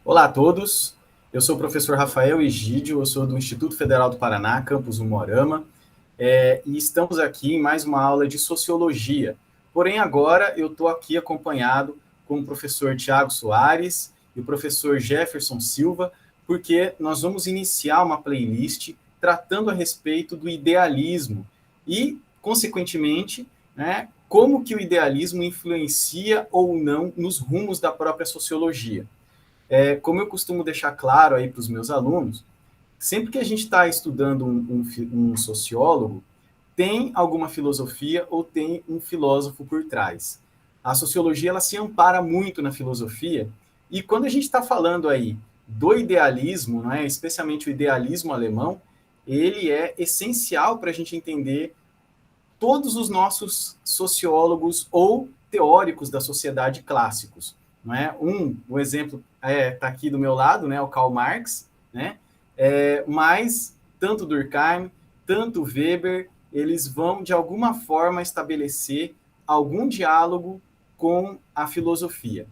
Olá a todos, eu sou o professor Rafael Egídio, eu sou do Instituto Federal do Paraná, campus Umuarama, e estamos aqui em mais uma aula de Sociologia. Porém, agora eu estou aqui acompanhado com o professor Tiago Soares e o professor Jefferson Silva, porque nós vamos iniciar uma playlist tratando a respeito do idealismo e, consequentemente, né, como que o idealismo influencia ou não nos rumos da própria sociologia. Como eu costumo deixar claro aí para os meus alunos, sempre que a gente está estudando um sociólogo, tem alguma filosofia ou tem um filósofo por trás. A sociologia ela se ampara muito na filosofia, e quando a gente está falando aí do idealismo, né, especialmente o idealismo alemão, ele é essencial para a gente entender todos os nossos sociólogos ou teóricos da sociedade clássicos. Não é? O exemplo está aqui do meu lado, né, o Karl Marx, né? Mas tanto Durkheim, tanto Weber, eles vão de alguma forma estabelecer algum diálogo com a filosofia.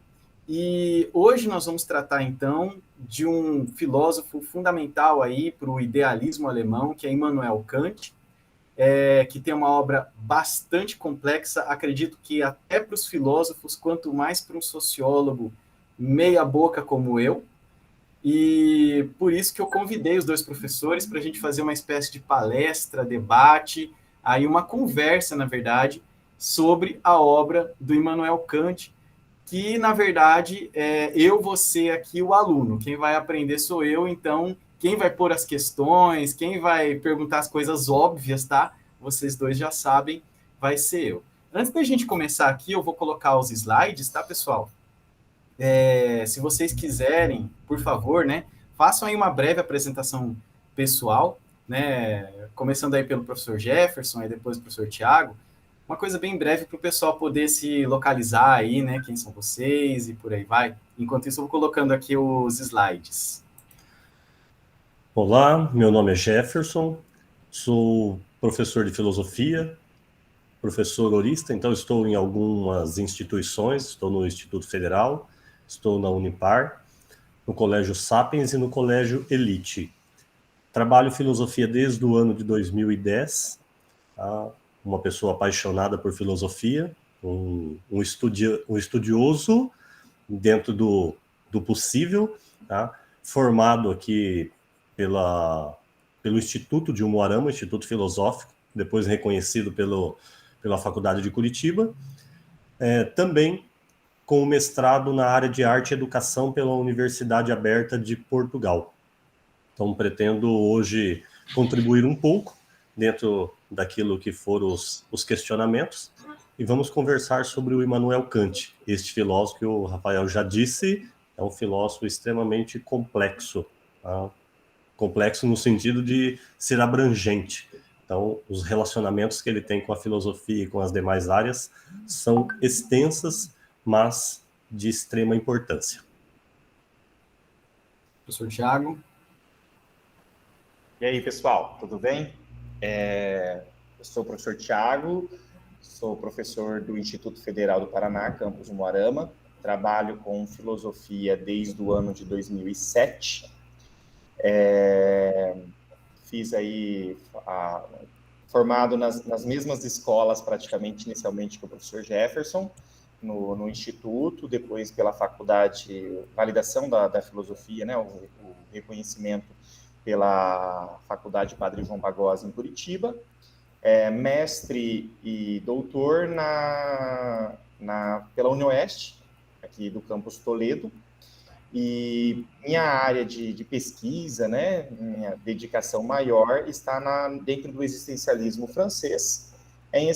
E hoje nós vamos tratar então de um filósofo fundamental aí para o idealismo alemão, que é Immanuel Kant, que tem uma obra bastante complexa, acredito que até para os filósofos, quanto mais para um sociólogo meia boca como eu, e por isso que eu convidei os dois professores para a gente fazer uma espécie de palestra, debate, aí uma conversa, na verdade, sobre a obra do Immanuel Kant, que, na verdade, eu vou ser aqui o aluno. Quem vai aprender sou eu, então, quem vai pôr as questões, quem vai perguntar as coisas óbvias, tá? Vocês dois já sabem, vai ser eu. Antes da gente começar aqui, eu vou colocar os slides, tá, pessoal? Se vocês quiserem, por favor, né, façam aí uma breve apresentação pessoal, né, começando aí pelo professor Jefferson e depois o professor Tiago, uma coisa bem breve para o pessoal poder se localizar aí, né, quem são vocês e por aí vai. Enquanto isso, eu vou colocando aqui os slides. Olá, meu nome é Jefferson, sou professor de filosofia, professor horista, então estou em algumas instituições, estou no Instituto Federal, estou na Unipar, no Colégio Sapiens e no Colégio Elite. Trabalho filosofia desde o ano de 2010, tá? Uma pessoa apaixonada por filosofia, um estudioso dentro do possível, tá? Formado aqui pelo Instituto de Umuarama, Instituto Filosófico, depois reconhecido pela Faculdade de Curitiba, também com o mestrado na área de arte e educação pela Universidade Aberta de Portugal. Então, pretendo hoje contribuir um pouco dentro daquilo que foram os questionamentos e vamos conversar sobre o Immanuel Kant, este filósofo que o Rafael já disse, é um filósofo extremamente complexo, tá? Complexo no sentido de ser abrangente. Então, os relacionamentos que ele tem com a filosofia e com as demais áreas são extensas, mas de extrema importância. Professor Tiago. E aí, pessoal, tudo bem? Eu sou o professor Tiago, sou professor do Instituto Federal do Paraná, campus Umuarama, trabalho com filosofia desde o ano de 2007. Fiz aí, formado nas mesmas escolas, praticamente, inicialmente, que o professor Jefferson, no Instituto, depois pela faculdade, validação da filosofia, né, o reconhecimento pela Faculdade Padre João Bagós, em Curitiba, mestre e doutor pela UniOeste, aqui do campus Toledo, e minha área de pesquisa, né, minha dedicação maior está dentro do existencialismo francês, em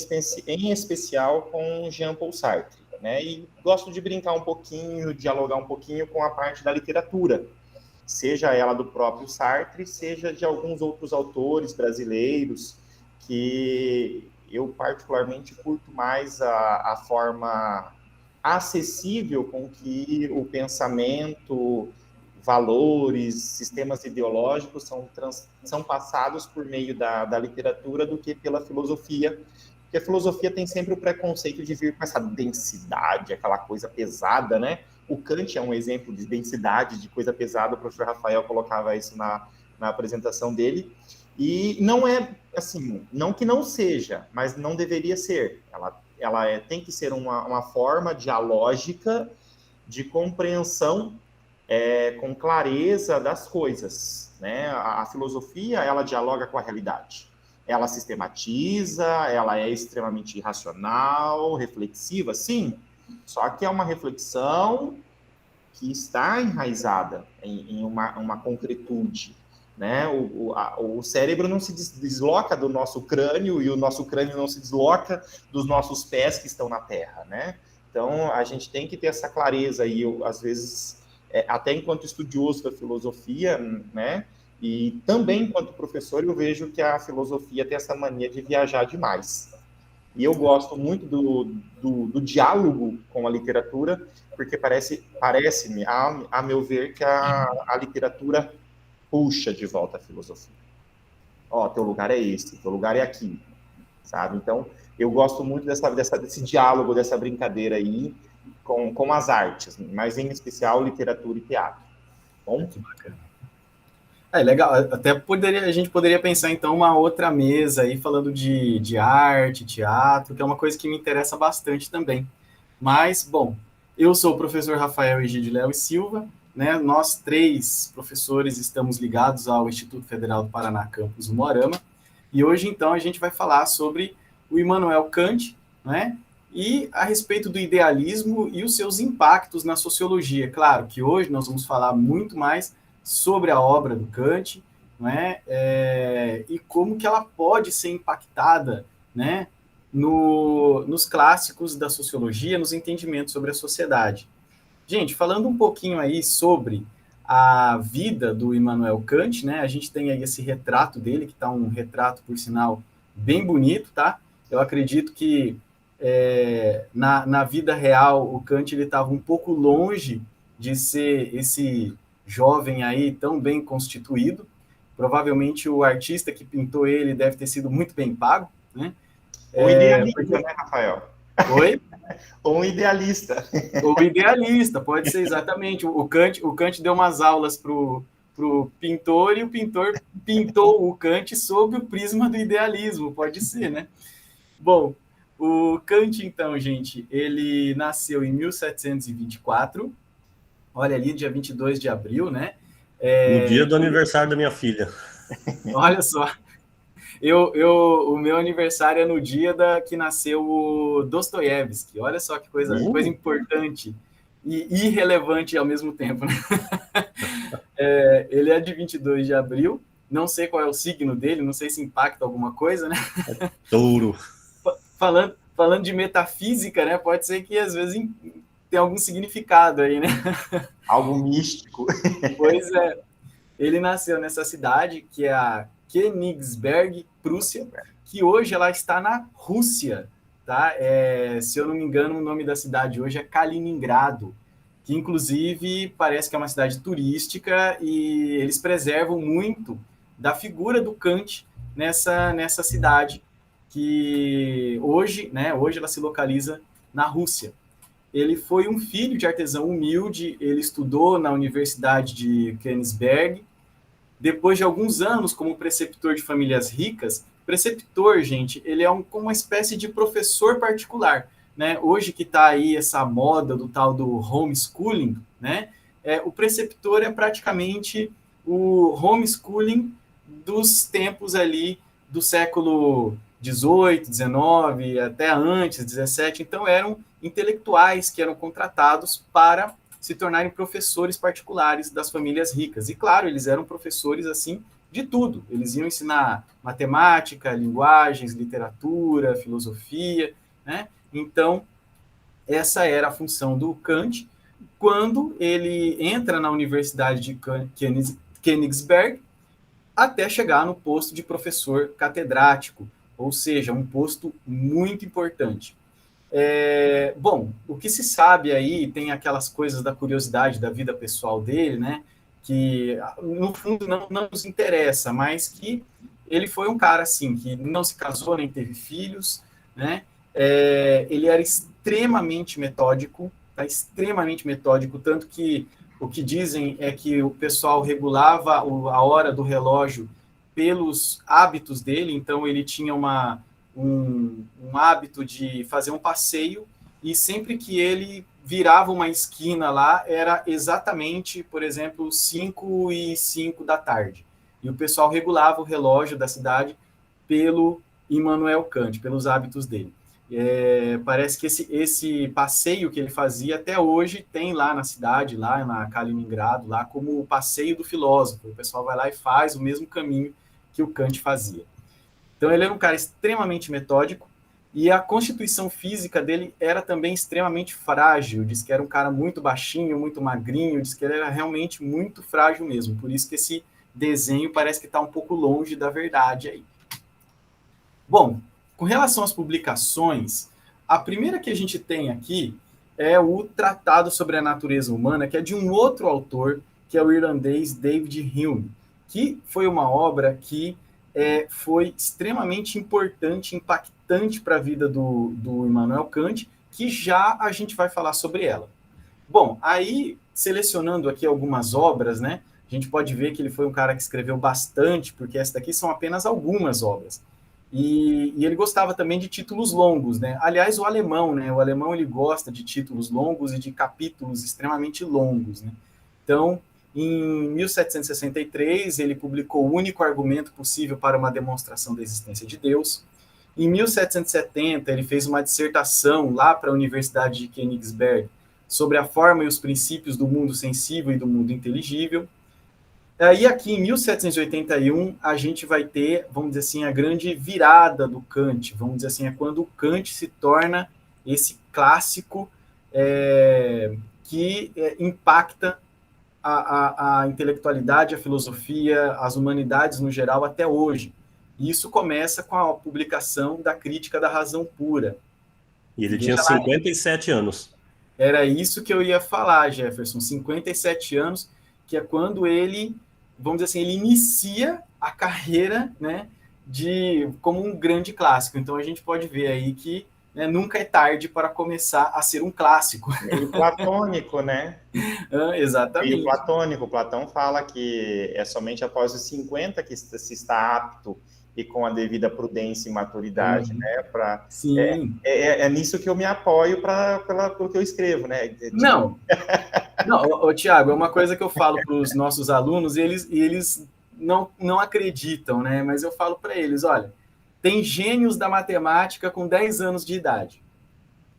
especial com Jean-Paul Sartre, né, e gosto de brincar um pouquinho, dialogar um pouquinho com a parte da literatura, seja ela do próprio Sartre, seja de alguns outros autores brasileiros, que eu particularmente curto mais a forma acessível com que o pensamento, valores, sistemas ideológicos são passados por meio da literatura do que pela filosofia, porque a filosofia tem sempre o preconceito de vir com essa densidade, aquela coisa pesada, né? O Kant é um exemplo de densidade, de coisa pesada, o professor Rafael colocava isso na apresentação dele, e não é, assim, não que não seja, mas não deveria ser. Ela tem que ser uma forma dialógica de compreensão com clareza das coisas, né? A filosofia, ela dialoga com a realidade. Ela sistematiza, ela é extremamente racional, reflexiva, sim, só que é uma reflexão que está enraizada em uma concretude, né? O cérebro não se desloca do nosso crânio e o nosso crânio não se desloca dos nossos pés que estão na terra, né? Então, a gente tem que ter essa clareza aí, às vezes, até enquanto estudioso da filosofia, né? E também enquanto professor, eu vejo que a filosofia tem essa mania de viajar demais. E eu gosto muito do diálogo com a literatura, porque parece-me, a meu ver, que a literatura puxa de volta a filosofia. Ó, teu lugar é esse, teu lugar é aqui, sabe? Então, eu gosto muito desse diálogo, dessa brincadeira aí com as artes, mas em especial literatura e teatro. Bom? Que bacana. Legal. Até a gente poderia pensar, então, uma outra mesa aí falando de arte, teatro, que é uma coisa que me interessa bastante também. Mas, bom, eu sou o professor Rafael Egídio Léo e Silva, né? Nós 3 professores estamos ligados ao Instituto Federal do Paraná, campus Umuarama, e hoje, então, a gente vai falar sobre o Immanuel Kant, né? E a respeito do idealismo e os seus impactos na sociologia. Claro que hoje nós vamos falar muito mais sobre a obra do Kant, né? E como que ela pode ser impactada, né? Nos clássicos da sociologia, nos entendimentos sobre a sociedade. Gente, falando um pouquinho aí sobre a vida do Immanuel Kant, né? A gente tem aí esse retrato dele, que está um retrato, por sinal, bem bonito, tá? Eu acredito que na vida real o Kant ele estava um pouco longe de ser esse jovem aí tão bem constituído. Provavelmente o artista que pintou ele deve ter sido muito bem pago, né? O idealista, né, Rafael? Oi? Ou um idealista. O idealista, pode ser exatamente. O Kant deu umas aulas pro pintor e o pintor pintou o Kant sob o prisma do idealismo, pode ser, né? Bom, o Kant, então, gente, ele nasceu em 1724, olha ali, dia 22 de abril, né? No dia do aniversário da minha filha. Olha só. O meu aniversário é no dia que nasceu o Dostoiévski. Olha só que coisa importante e irrelevante ao mesmo tempo, né? Ele é de 22 de abril. Não sei qual é o signo dele, não sei se impacta alguma coisa, né? Touro. Falando de metafísica, né? Pode ser que às vezes tem algum significado aí, né? Algo místico. Pois é. Ele nasceu nessa cidade, que é a Königsberg, Prússia, que hoje ela está na Rússia, tá? Se eu não me engano, o nome da cidade hoje é Kaliningrado, que inclusive parece que é uma cidade turística e eles preservam muito da figura do Kant nessa cidade, que hoje ela se localiza na Rússia. Ele foi um filho de artesão humilde, ele estudou na Universidade de Königsberg. Depois de alguns anos como preceptor de famílias ricas, preceptor, gente, ele é como uma espécie de professor particular, né? Hoje que está aí essa moda do tal do homeschooling, né? O preceptor é praticamente o homeschooling dos tempos ali do século 18, 19, até antes, 17. Então, eram intelectuais que eram contratados para se tornarem professores particulares das famílias ricas. E, claro, eles eram professores, assim, de tudo. Eles iam ensinar matemática, linguagens, literatura, filosofia, né? Então, essa era a função do Kant. Quando ele entra na Universidade de Königsberg, até chegar no posto de professor catedrático, ou seja, um posto muito importante. Bom, o que se sabe aí, tem aquelas coisas da curiosidade da vida pessoal dele, né, que no fundo não nos interessa, mas que ele foi um cara assim, que não se casou nem teve filhos, né, ele era extremamente metódico, está extremamente metódico, tanto que o que dizem é que o pessoal regulava a hora do relógio pelos hábitos dele, então ele tinha um hábito de fazer um passeio, e sempre que ele virava uma esquina lá, era exatamente, por exemplo, 5:05 da tarde. E o pessoal regulava o relógio da cidade pelo Immanuel Kant, pelos hábitos dele. Parece que esse passeio que ele fazia até hoje tem lá na cidade, lá na Kaliningrado, lá como o passeio do filósofo. O pessoal vai lá e faz o mesmo caminho que o Kant fazia. Então ele era um cara extremamente metódico, e a constituição física dele era também extremamente frágil. Diz que era um cara muito baixinho, muito magrinho, diz que ele era realmente muito frágil mesmo. Por isso que esse desenho parece que está um pouco longe da verdade aí. Bom, com relação às publicações, a primeira que a gente tem aqui é o Tratado sobre a Natureza Humana, que é de um outro autor, que é o irlandês David Hume, que foi uma obra que foi extremamente importante, impactante para a vida do Immanuel Kant, que já a gente vai falar sobre ela. Bom, aí, selecionando aqui algumas obras, né, a gente pode ver que ele foi um cara que escreveu bastante, porque essas daqui são apenas algumas obras. E ele gostava também de títulos longos, né? Aliás, o alemão ele gosta de títulos longos e de capítulos extremamente longos, né? Então, em 1763, ele publicou O Único Argumento Possível para uma Demonstração da Existência de Deus. Em 1770, ele fez uma dissertação lá para a Universidade de Königsberg sobre a forma e os princípios do mundo sensível e do mundo inteligível. E aqui, em 1781, a gente vai ter, vamos dizer assim, a grande virada do Kant. Vamos dizer assim, é quando o Kant se torna esse clássico que impacta a intelectualidade, a filosofia, as humanidades no geral até hoje. E isso começa com a publicação da Crítica da Razão Pura. E ele tinha 57 anos. Era isso que eu ia falar, Jefferson, 57 anos, que é quando ele, vamos dizer assim, ele inicia a carreira, né, como um grande clássico. Então a gente pode ver aí que, né, nunca é tarde para começar a ser um clássico. Meio platônico, né? Exatamente. Meio platônico. Platão fala que é somente após os 50 que se está apto e com a devida prudência e maturidade, né? Sim. É nisso que eu me apoio pelo que eu escrevo, né? Não, Tiago, é uma coisa que eu falo para os nossos alunos, e eles não acreditam, né? Mas eu falo para eles, olha, tem gênios da matemática com 10 anos de idade.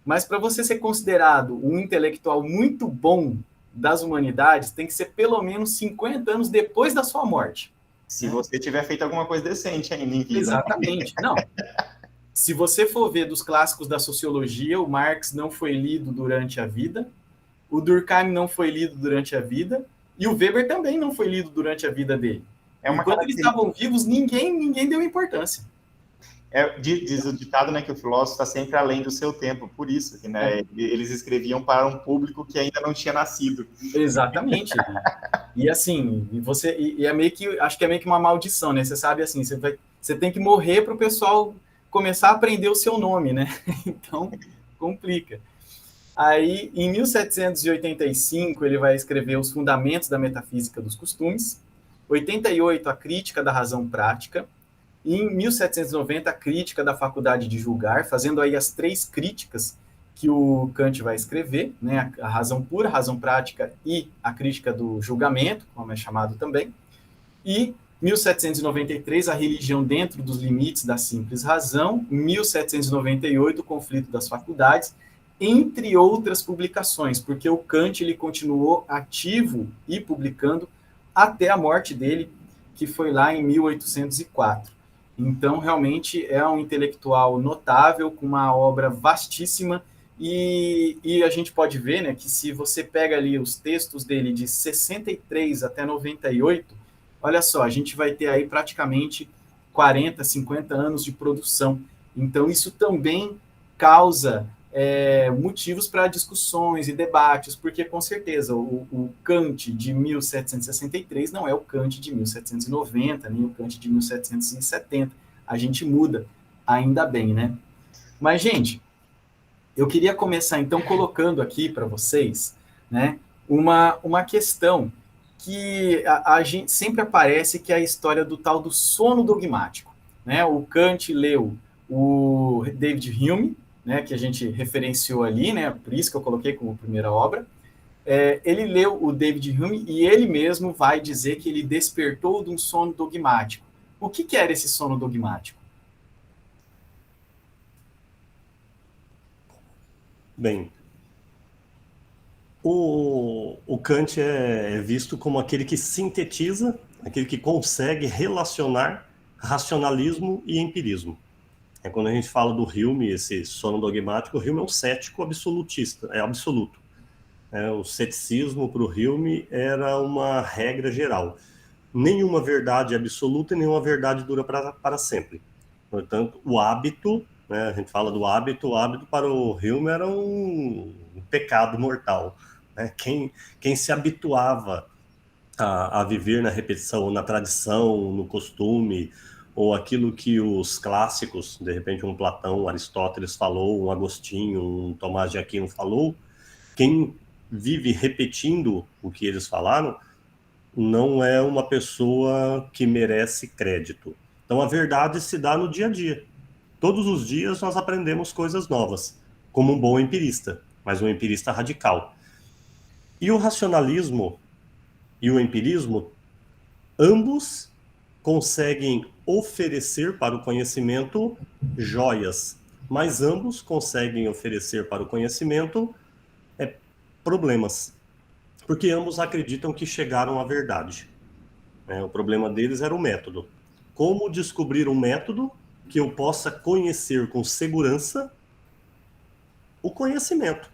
Mas para você ser considerado um intelectual muito bom das humanidades, tem que ser pelo menos 50 anos depois da sua morte. Se você tiver feito alguma coisa decente ainda em vida. Exatamente. Não. Se você for ver dos clássicos da sociologia, o Marx não foi lido durante a vida, o Durkheim não foi lido durante a vida, e o Weber também não foi lido durante a vida dele. Enquanto eles estavam vivos, ninguém deu importância. Diz o ditado, né, que o filósofo está sempre além do seu tempo, por isso que, né, eles escreviam para um público que ainda não tinha nascido. Exatamente. E assim, é meio que, acho que é meio que uma maldição, né? Você sabe, assim, você tem que morrer para o pessoal começar a aprender o seu nome, né? Então, complica. Aí, em 1785, ele vai escrever Os Fundamentos da Metafísica dos Costumes. 88, A Crítica da Razão Prática. E em 1790, A Crítica da Faculdade de Julgar, fazendo aí as 3 críticas que o Kant vai escrever, né? A razão pura, a razão prática e a crítica do julgamento, como é chamado também. E 1793, A Religião dentro dos limites da simples razão. 1798, O Conflito das Faculdades, entre outras publicações, porque o Kant ele continuou ativo e publicando até a morte dele, que foi lá em 1804. Então, realmente, é um intelectual notável, com uma obra vastíssima, e a gente pode ver, né, que se você pega ali os textos dele de 63 até 98, olha só, a gente vai ter aí praticamente 40, 50 anos de produção. Então, isso também causa motivos para discussões e debates, porque, com certeza, o Kant de 1763 não é o Kant de 1790, nem o Kant de 1770. A gente muda, ainda bem, né? Mas, gente, Eu queria começar, então, colocando aqui para vocês, né, uma questão que a gente sempre aparece, que é a história do tal do sono dogmático. Né? O Kant leu o David Hume, né, que a gente referenciou ali, né, por isso que eu coloquei como primeira obra. Ele leu o David Hume e ele mesmo vai dizer que ele despertou de um sono dogmático. O que era esse sono dogmático? Bem, o Kant é visto como aquele que sintetiza, aquele que consegue relacionar racionalismo e empirismo. Quando a gente fala do Hume, esse sono dogmático, o Hume é um cético absolutista, é absoluto. O ceticismo para o Hume era uma regra geral. Nenhuma verdade absoluta e nenhuma verdade dura para sempre. Portanto, o hábito, né, a gente fala do hábito, o hábito para o Hume era um pecado mortal. Né? Quem se habituava a viver na repetição, na tradição, no costume, ou aquilo que os clássicos, de repente um Platão, um Aristóteles falou, um Agostinho, um Tomás de Aquino falou, quem vive repetindo o que eles falaram não é uma pessoa que merece crédito. Então a verdade se dá no dia a dia. Todos os dias nós aprendemos coisas novas, como um bom empirista, mas um empirista radical. E o racionalismo e o empirismo, ambos conseguem oferecer para o conhecimento joias, mas ambos conseguem oferecer para o conhecimento problemas, porque ambos acreditam que chegaram à verdade. O problema deles era o método. Como descobrir um método que eu possa conhecer com segurança o conhecimento?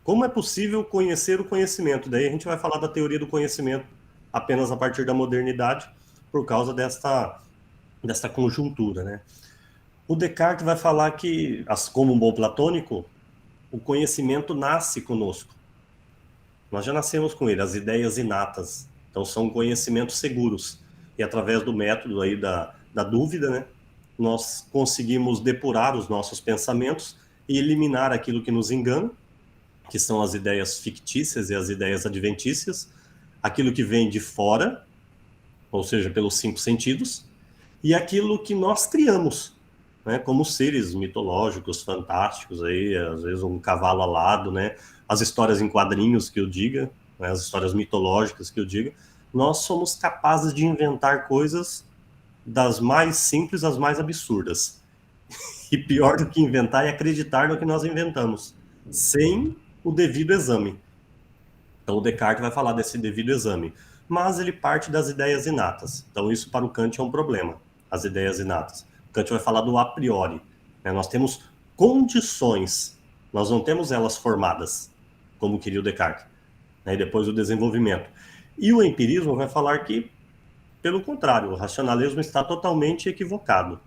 Como é possível conhecer o conhecimento? Daí a gente vai falar da teoria do conhecimento apenas a partir da modernidade, por causa desta conjuntura, né? O Descartes vai falar que, como um bom platônico, o conhecimento nasce conosco. Nós já nascemos com ele, as ideias inatas. Então são conhecimentos seguros. E através do método aí da dúvida, né, nós conseguimos depurar os nossos pensamentos e eliminar aquilo que nos engana, que são as ideias fictícias e as ideias adventícias, aquilo que vem de fora, ou seja, pelos 5 sentidos, e aquilo que nós criamos, né, como seres mitológicos, fantásticos, aí, às vezes um cavalo alado, né, as histórias em quadrinhos que eu diga, né, as histórias mitológicas que eu diga, nós somos capazes de inventar coisas das mais simples às mais absurdas. E pior do que inventar é acreditar no que nós inventamos, sem o devido exame. Então o Descartes vai falar desse devido exame, mas ele parte das ideias inatas. Então isso para o Kant é um problema, as ideias inatas. Kant vai falar do a priori. Né? Nós temos condições, nós não temos elas formadas, como queria o Descartes. Né? E depois o desenvolvimento. E o empirismo vai falar que, pelo contrário, o racionalismo está totalmente equivocado.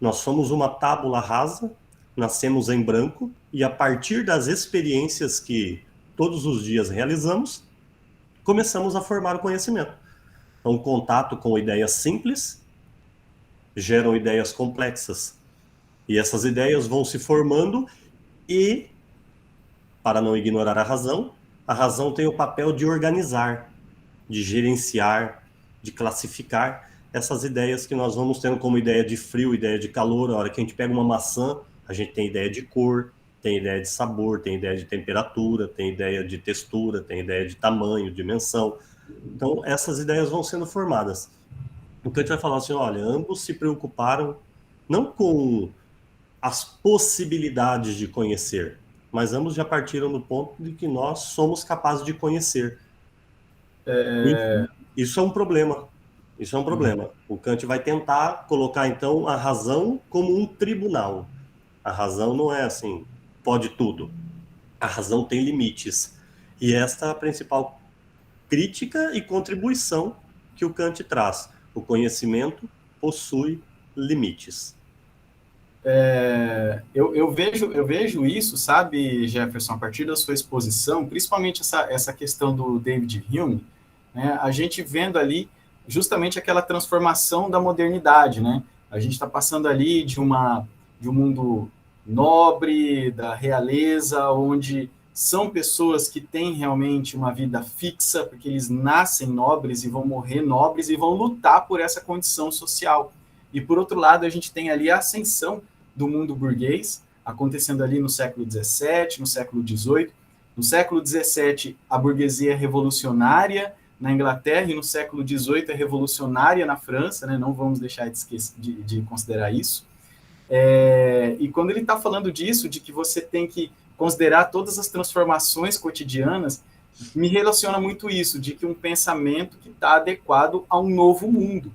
Nós somos uma tábula rasa, nascemos em branco, e a partir das experiências que todos os dias realizamos, começamos a formar o conhecimento. Então, o contato com ideias simples geram ideias complexas. E essas ideias vão se formando e, para não ignorar a razão tem o papel de organizar, de gerenciar, de classificar essas ideias que nós vamos tendo como ideia de frio, ideia de calor. A hora que a gente pega uma maçã, a gente tem ideia de cor, tem ideia de sabor, tem ideia de temperatura, tem ideia de textura, tem ideia de tamanho, dimensão. Então, essas ideias vão sendo formadas. O Kant vai falar assim, olha, ambos se preocuparam não com as possibilidades de conhecer, mas ambos já partiram do ponto de que nós somos capazes de conhecer. Isso é um problema. Isso é um problema. O Kant vai tentar colocar, então, a razão como um tribunal. A razão não é assim, pode tudo. A razão tem limites. E esta é a principal crítica e contribuição que o Kant traz. O conhecimento possui limites. Eu vejo isso, sabe, Jefferson, a partir da sua exposição, principalmente essa questão do David Hume, né, a gente vendo ali justamente aquela transformação da modernidade, né? A gente está passando ali de um mundo nobre, da realeza, onde são pessoas que têm realmente uma vida fixa, porque eles nascem nobres e vão morrer nobres e vão lutar por essa condição social. E, por outro lado, a gente tem ali a ascensão do mundo burguês, acontecendo ali no século XVII, no século XVIII. No século XVII, a burguesia é revolucionária na Inglaterra, e no século XVIII é revolucionária na França, né? Não vamos deixar de considerar isso. E quando ele está falando disso, de que você tem que considerar todas as transformações cotidianas, me relaciona muito isso, de que um pensamento que está adequado a um novo mundo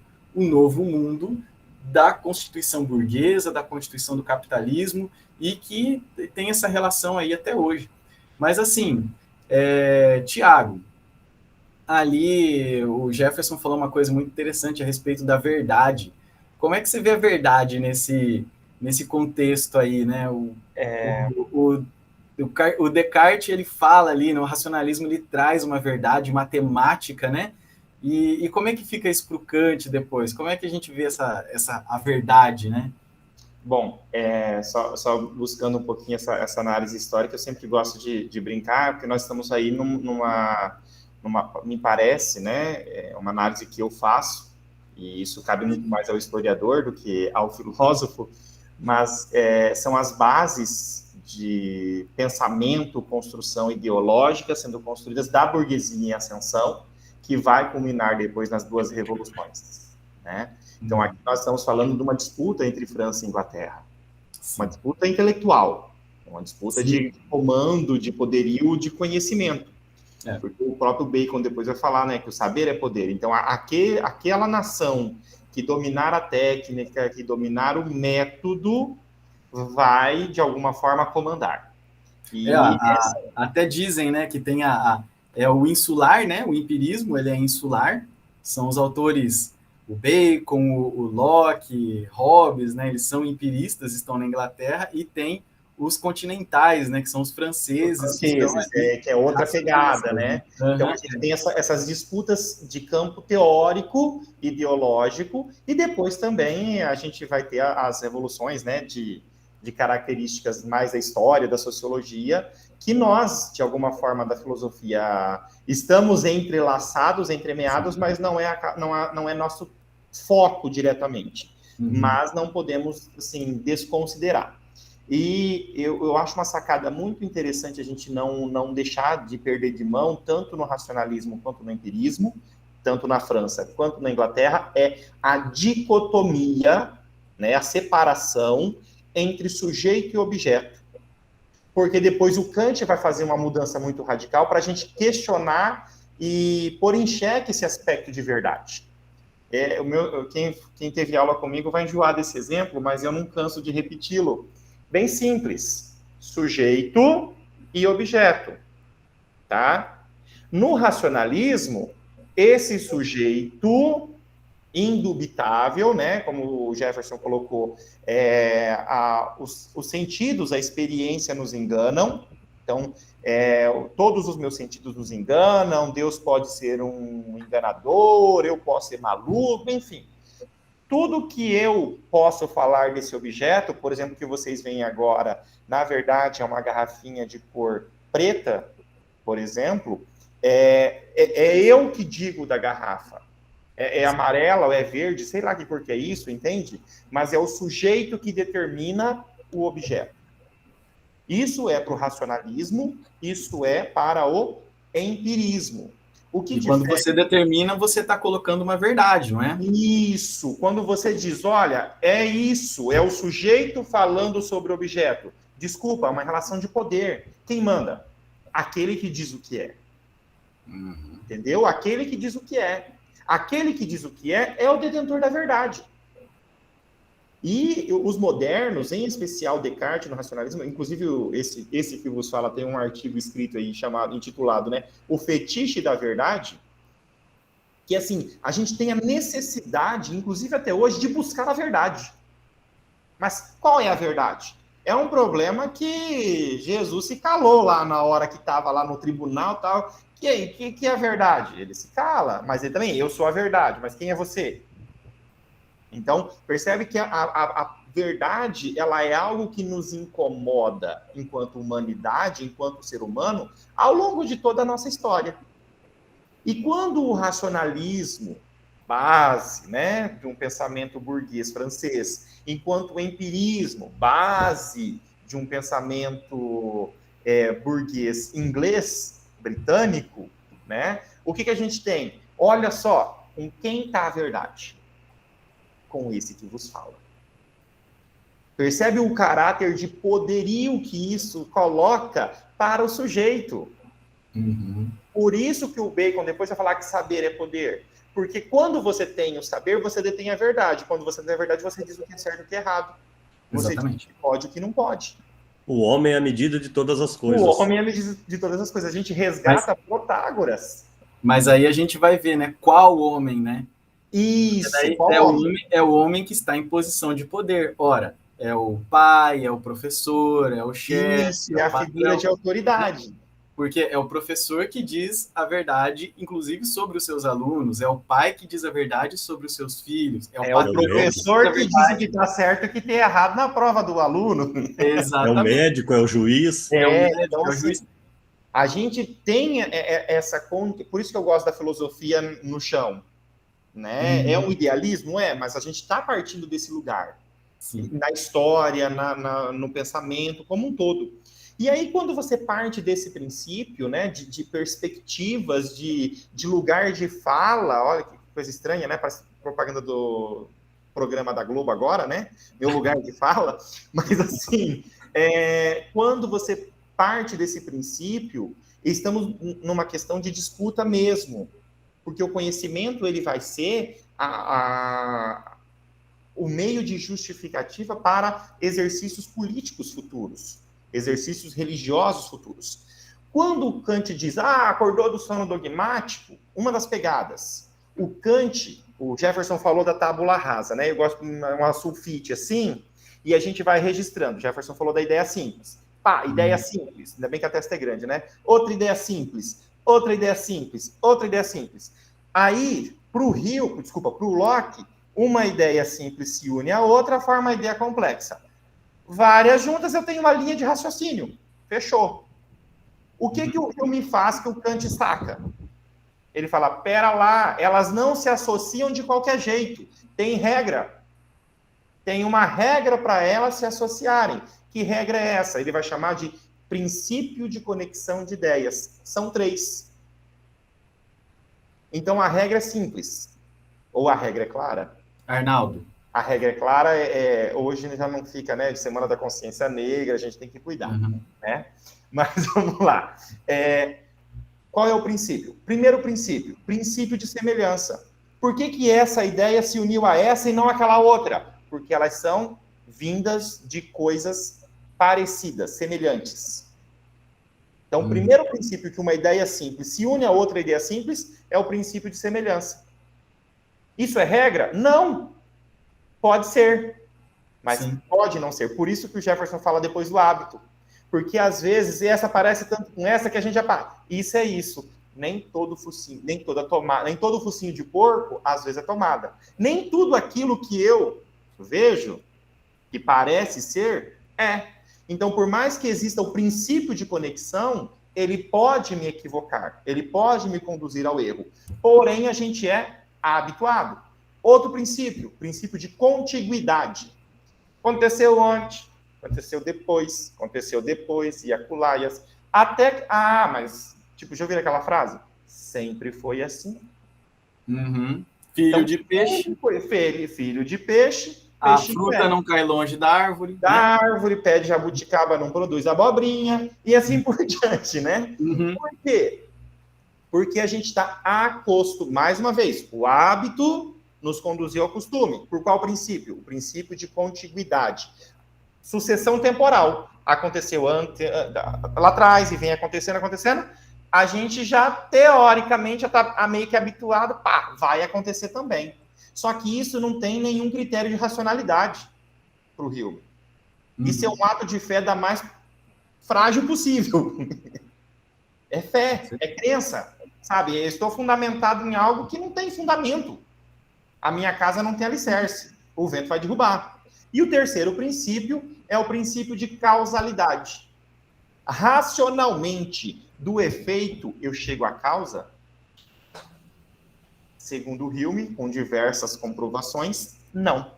da constituição burguesa, da constituição do capitalismo, e que tem essa relação aí até hoje. Mas, assim, Tiago, ali o Jefferson falou uma coisa muito interessante a respeito da verdade. Como é que você vê a verdade nesse contexto aí, né? O Descartes, ele fala ali, no racionalismo, ele traz uma verdade matemática, né? E como é que fica isso para o Kant depois? Como é que a gente vê a verdade, né? Bom, só buscando um pouquinho essa análise histórica, eu sempre gosto de brincar, porque nós estamos aí me parece, né, uma análise que eu faço, e isso cabe muito mais ao historiador do que ao filósofo, mas são as bases de pensamento, construção ideológica sendo construídas da burguesia em ascensão, que vai culminar depois nas duas revoluções, né? Então, aqui nós estamos falando de uma disputa entre França e Inglaterra, uma disputa intelectual, uma disputa de comando, de poderio, de conhecimento. Porque o próprio Bacon depois vai falar, né, que o saber é poder. Então, aquela nação que dominar a técnica, que dominar o método, vai, de alguma forma, comandar. Até dizem, né, que tem o insular, né, o empirismo, ele é insular, são os autores, o Bacon, o Locke, Hobbes, né, eles são empiristas, estão na Inglaterra, e tem os continentais, né, que são os franceses. Que é outra pegada, né? Então, a gente tem essas disputas de campo teórico, ideológico, e depois também a gente vai ter as revoluções, né, de características mais da história, da sociologia, que nós, de alguma forma, da filosofia, estamos entrelaçados, entremeados, mas não é nosso foco diretamente. Mas não podemos, assim, desconsiderar. E eu acho uma sacada muito interessante a gente não deixar de perder de mão, tanto no racionalismo quanto no empirismo, tanto na França quanto na Inglaterra, é a dicotomia, né, a separação entre sujeito e objeto. Porque depois o Kant vai fazer uma mudança muito radical para a gente questionar e pôr em xeque esse aspecto de verdade. Quem teve aula comigo vai enjoar desse exemplo, mas eu não canso de repeti-lo. Bem simples, sujeito e objeto, tá? No racionalismo, esse sujeito indubitável, né, como o Jefferson colocou, os sentidos, a experiência nos enganam, então, todos os meus sentidos nos enganam, Deus pode ser um enganador, eu posso ser maluco, enfim. Tudo que eu posso falar desse objeto, por exemplo, que vocês veem agora, na verdade é uma garrafinha de cor preta, por exemplo, é eu que digo da garrafa. É amarela ou é verde, sei lá que cor que é isso, entende? Mas é o sujeito que determina o objeto. Isso é para o racionalismo, isso é para o empirismo. Quando você determina, você está colocando uma verdade, não é? Isso. Quando você diz, olha, é isso, é o sujeito falando sobre o objeto. Desculpa, é uma relação de poder. Quem manda? Aquele que diz o que é. Entendeu? Aquele que diz o que é. Aquele que diz o que é o detentor da verdade. E os modernos, em especial Descartes no racionalismo, inclusive esse que vos fala tem um artigo escrito aí intitulado, né, O Fetiche da Verdade, que assim, a gente tem a necessidade, inclusive até hoje, de buscar a verdade. Mas qual é a verdade? É um problema que Jesus se calou lá na hora que estava lá no tribunal e tal. E aí, o que é a verdade? Ele se cala, mas ele também, eu sou a verdade, mas quem é você? Então, percebe que a verdade, ela é algo que nos incomoda enquanto humanidade, enquanto ser humano, ao longo de toda a nossa história. E quando o racionalismo, base, né, de um pensamento burguês francês, enquanto o empirismo, base de um pensamento burguês inglês, britânico, né, o que a gente tem? Olha só, com quem está a verdade? Com esse que vos fala. Percebe o caráter de poderio que isso coloca para o sujeito. Uhum. Por isso que o Bacon depois vai falar que saber é poder. Porque quando você tem o saber, você detém a verdade. Quando você tem a verdade, você diz o que é certo e o que é errado. Você Exatamente. diz o que pode e o que não pode. O homem é a medida de todas as coisas. O homem é a medida de todas as coisas. A gente resgata Protágoras. Mas aí a gente vai ver, né? Qual homem, né? Isso. Daí Qual homem? é o homem que está em posição de poder. Ora, é o pai, é o professor, é o chefe, Isso, é é o a figura patrão. de autoridade. Porque é o professor que diz a verdade, inclusive sobre os seus alunos, é o pai que diz a verdade sobre os seus filhos, é o É o patrão professor que diz diz o que está certo e o que está errado na prova do aluno. É o Exatamente. médico, é o juiz. É o médico, Então, é o juiz. a gente tem essa... Por isso que eu gosto da filosofia no chão. Né? Uhum. É um idealismo? Mas a gente está partindo desse lugar. Sim. Na história, no pensamento, como um todo. E aí, quando você parte desse princípio, né, de perspectivas, de lugar de fala, olha que coisa estranha, né? Parece propaganda do programa da Globo agora, né? Meu lugar de fala. Mas, assim, quando você parte desse princípio, estamos numa questão de disputa mesmo. Porque o conhecimento, ele vai ser o meio de justificativa para exercícios políticos futuros, exercícios religiosos futuros. Quando Kant diz, acordou do sono dogmático, uma das pegadas. O Kant, o Jefferson falou da tábula rasa, né? Eu gosto de uma sulfite assim, e a gente vai registrando. O Jefferson falou da ideia simples. Ideia simples, ainda bem que a testa é grande, né? Outra ideia simples, outra ideia simples, outra ideia simples. Aí, para o Locke, uma ideia simples se une à outra, forma uma ideia complexa. Várias juntas, eu tenho uma linha de raciocínio. Fechou. O que o Hume faz que o Kant saca? Ele fala, pera lá, elas não se associam de qualquer jeito. Tem regra. Tem uma regra para elas se associarem. Que regra é essa? Ele vai chamar de princípio de conexão de ideias. São 3. Então, a regra é simples. Ou a regra é clara? Arnaldo. A regra é clara, hoje já não fica, né, de Semana da Consciência Negra, a gente tem que cuidar, né? Mas vamos lá. Qual é o princípio? Primeiro princípio de semelhança. Por que essa ideia se uniu a essa e não àquela outra? Porque elas são vindas de coisas parecidas, semelhantes. Então, o primeiro princípio que uma ideia simples se une a outra ideia simples é o princípio de semelhança. Isso é regra? Não. Pode ser, mas pode não ser. Por isso que o Jefferson fala depois do hábito. Porque, às vezes, essa parece tanto com essa que a gente já... Isso é isso. Nem todo focinho de porco, às vezes, é tomada. Nem tudo aquilo que eu vejo, que parece ser, é. Então, por mais que exista o princípio de conexão, ele pode me equivocar, ele pode me conduzir ao erro. Porém, a gente é habituado. Outro princípio de contiguidade. Aconteceu ontem, aconteceu depois, e acolá, e assim. Até... mas, já ouviram aquela frase? Sempre foi assim. Filho Então, de peixe. Filho de peixe. A fruta não cai longe da árvore. Da árvore, pé de jabuticaba não produz abobrinha, e assim por diante, né? Por quê? Porque a gente está acostumado. Mais uma vez, o hábito nos conduziu ao costume. Por qual princípio? O princípio de contiguidade. Sucessão temporal. Aconteceu lá atrás e vem acontecendo. A gente já, teoricamente, já está meio que habituado. Vai acontecer também. Só que isso não tem nenhum critério de racionalidade para o Hume. Isso é um ato de fé da mais frágil possível. É fé, é crença. Sabe, eu estou fundamentado em algo que não tem fundamento. A minha casa não tem alicerce. O vento vai derrubar. E o terceiro princípio é o princípio de causalidade. Racionalmente, do efeito, eu chego à causa? Segundo o Hume, com diversas comprovações, não.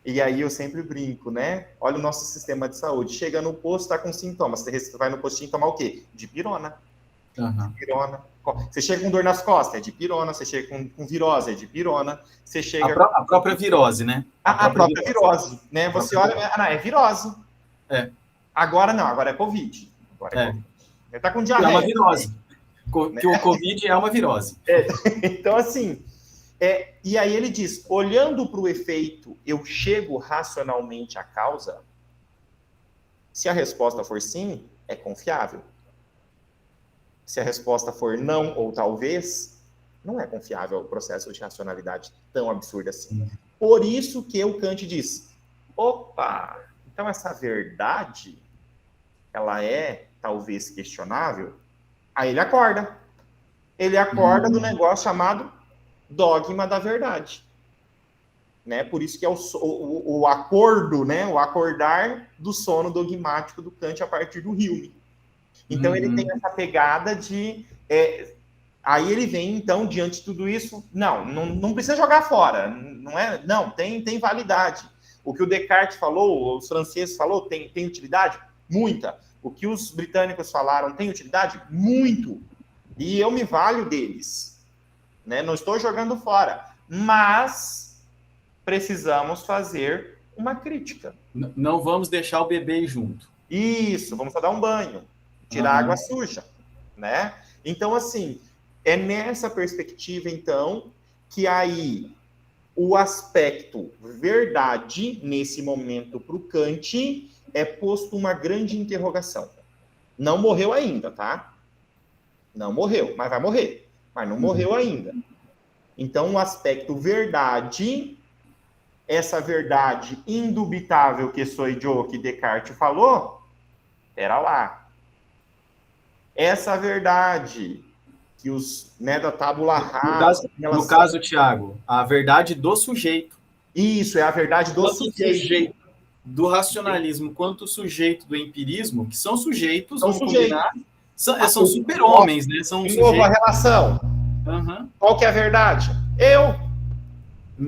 E aí eu sempre brinco, né? Olha o nosso sistema de saúde. Chega no posto, está com sintomas. Você vai no postinho tomar o quê? Dipirona. Dipirona. Você chega com dor nas costas, é dipirona. Você chega com virose, é dipirona. Você chega... A própria virose, né? A própria virose, né? Você olha, é virose. É. Agora não, agora é Covid. Agora é Covid. Ele está com diarreia. É uma virose. Que o Covid é uma virose. Então, assim, e aí ele diz, olhando para o efeito, eu chego racionalmente à causa? Se a resposta for sim, é confiável. Se a resposta for não ou talvez, não é confiável o processo de racionalidade tão absurdo assim. Por isso que o Kant diz, opa, então essa verdade, ela é talvez questionável? Aí ele acorda. Ele acorda do negócio chamado dogma da verdade. Né? Por isso que é o acordo, né? O acordar do sono dogmático do Kant a partir do Hume. Então ele tem essa pegada de... aí ele vem, então, diante de tudo isso, não precisa jogar fora. Não, tem validade. O que o Descartes falou, os franceses falou, tem utilidade? Muita. O que os britânicos falaram tem utilidade? Muito. E eu me valho deles. Né? Não estou jogando fora. Mas precisamos fazer uma crítica. Não vamos deixar o bebê ir junto. Isso, vamos só dar um banho. Tirar água suja. Né? Então, assim, é nessa perspectiva, então, que aí o aspecto verdade, nesse momento, para o Kant, é posto uma grande interrogação. Não morreu ainda, tá? Não morreu, mas vai morrer. Mas não morreu ainda. Então, o aspecto verdade, essa verdade indubitável que sou eu, que Descartes falou, era lá. Essa verdade que os, né, da tábula rasa... No caso, Tiago, a verdade do sujeito. Isso, é a verdade do sujeito. Do racionalismo quanto o sujeito do empirismo, que são sujeitos, são sujeitos. São super-homens, né? São de novo, a relação. Qual que é a verdade?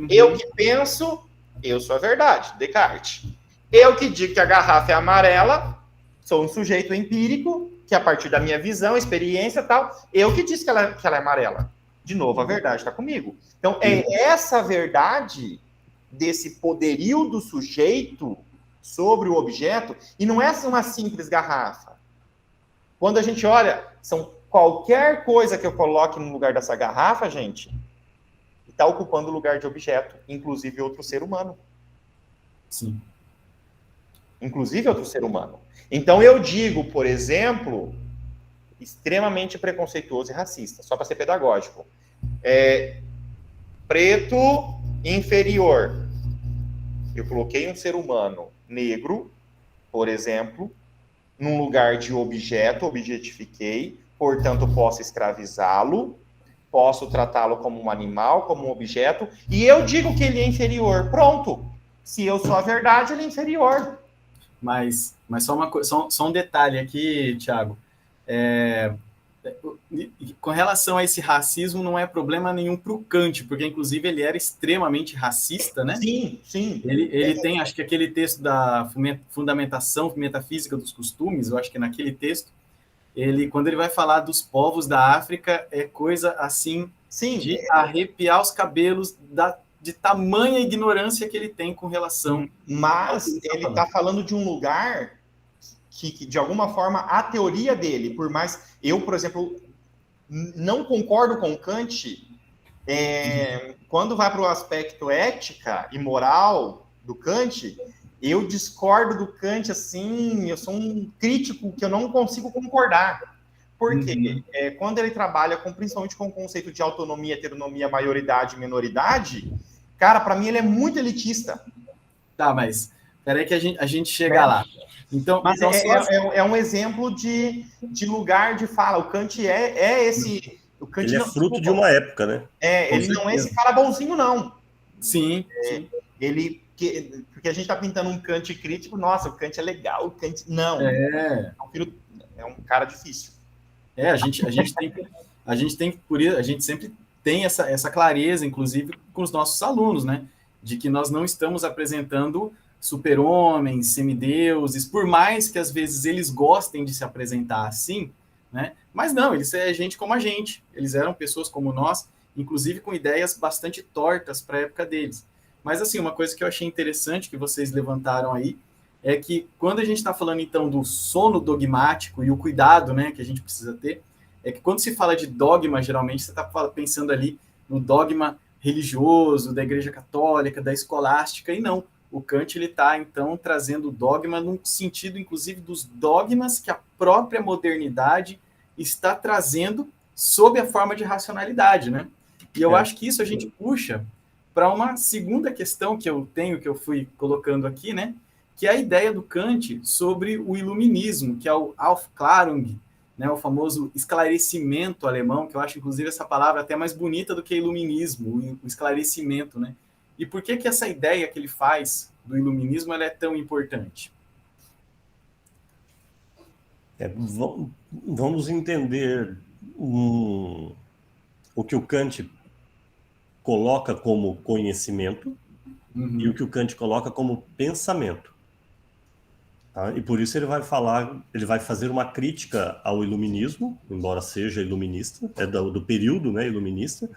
Eu que penso, eu sou a verdade, Descartes. Eu que digo que a garrafa é amarela, sou um sujeito empírico, que a partir da minha visão, experiência e tal, eu que disse que ela é amarela. De novo, a verdade está comigo. Então, é essa verdade desse poderio do sujeito sobre o objeto, e não é uma simples garrafa. Quando a gente olha, qualquer coisa que eu coloque no lugar dessa garrafa, gente, está ocupando o lugar de objeto, inclusive outro ser humano. Sim. Inclusive outro ser humano. Então eu digo, por exemplo, extremamente preconceituoso e racista, só para ser pedagógico. Preto inferior. Eu coloquei um ser humano negro, por exemplo, num lugar de objeto, objetifiquei, portanto posso escravizá-lo, posso tratá-lo como um animal, como um objeto, e eu digo que ele é inferior. Pronto. Se eu sou a verdade, ele é inferior. Mas só um detalhe aqui, Tiago. Com relação a esse racismo, não é problema nenhum para o Kant, porque, inclusive, ele era extremamente racista, né? Sim, sim. Ele tem, acho que aquele texto da fundamentação metafísica dos costumes, eu acho que naquele texto, quando ele vai falar dos povos da África, é coisa assim, sim, de arrepiar os cabelos de tamanha ignorância que ele tem com relação... Mas ele está falando de um lugar que, de alguma forma, a teoria dele, por mais... Eu, por exemplo, não concordo com Kant quando vai para o aspecto ética e moral do Kant, eu discordo do Kant, assim, eu sou um crítico que eu não consigo concordar. Porque quando ele trabalha principalmente com o conceito de autonomia, heteronomia, maioridade e minoridade, cara, para mim ele é muito elitista. Tá, mas peraí que a gente chega lá. Então, mas é um exemplo de lugar de fala. O Kant esse... O Kant ele é fruto de uma época, né? Ele não é esse cara bonzinho, não. Sim. Ele porque a gente está pintando um Kant crítico, nossa, o Kant é legal, o Kant... Não, é um cara difícil. A gente sempre tem essa clareza, inclusive com os nossos alunos, né? De que nós não estamos apresentando super-homens, semideuses, por mais que às vezes eles gostem de se apresentar assim, né? Mas não, eles é gente como a gente, eles eram pessoas como nós, inclusive com ideias bastante tortas para a época deles. Mas assim, uma coisa que eu achei interessante que vocês levantaram aí, é que quando a gente está falando então do sono dogmático e o cuidado, né, que a gente precisa ter, é que quando se fala de dogma, geralmente você está pensando ali no dogma religioso, da Igreja Católica, da Escolástica, e não. O Kant está, então, trazendo o dogma no sentido, inclusive, dos dogmas que a própria modernidade está trazendo sob a forma de racionalidade, né? E eu acho que isso a gente puxa para uma segunda questão que eu fui colocando aqui, né? Que é a ideia do Kant sobre o iluminismo, que é o Aufklärung, né, o famoso esclarecimento alemão, que eu acho, inclusive, essa palavra até mais bonita do que iluminismo, o esclarecimento, né? E por que essa ideia que ele faz do iluminismo ela é tão importante? Vamos entender o que o Kant coloca como conhecimento e o que o Kant coloca como pensamento. Tá? E por isso ele vai fazer uma crítica ao iluminismo, embora seja iluminista, é do período, né, iluminista,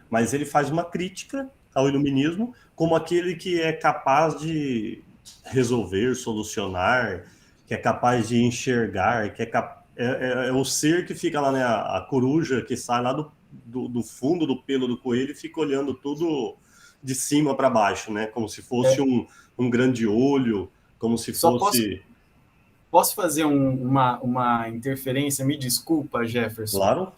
mas ele faz uma crítica ao iluminismo como aquele que é capaz de resolver, solucionar, que é capaz de enxergar, que é o ser que fica lá, né, a coruja que sai lá do fundo do pelo do coelho e fica olhando tudo de cima para baixo, né, como se fosse um grande olho, como se fosse... Posso fazer uma interferência? Me desculpa, Jefferson. Claro.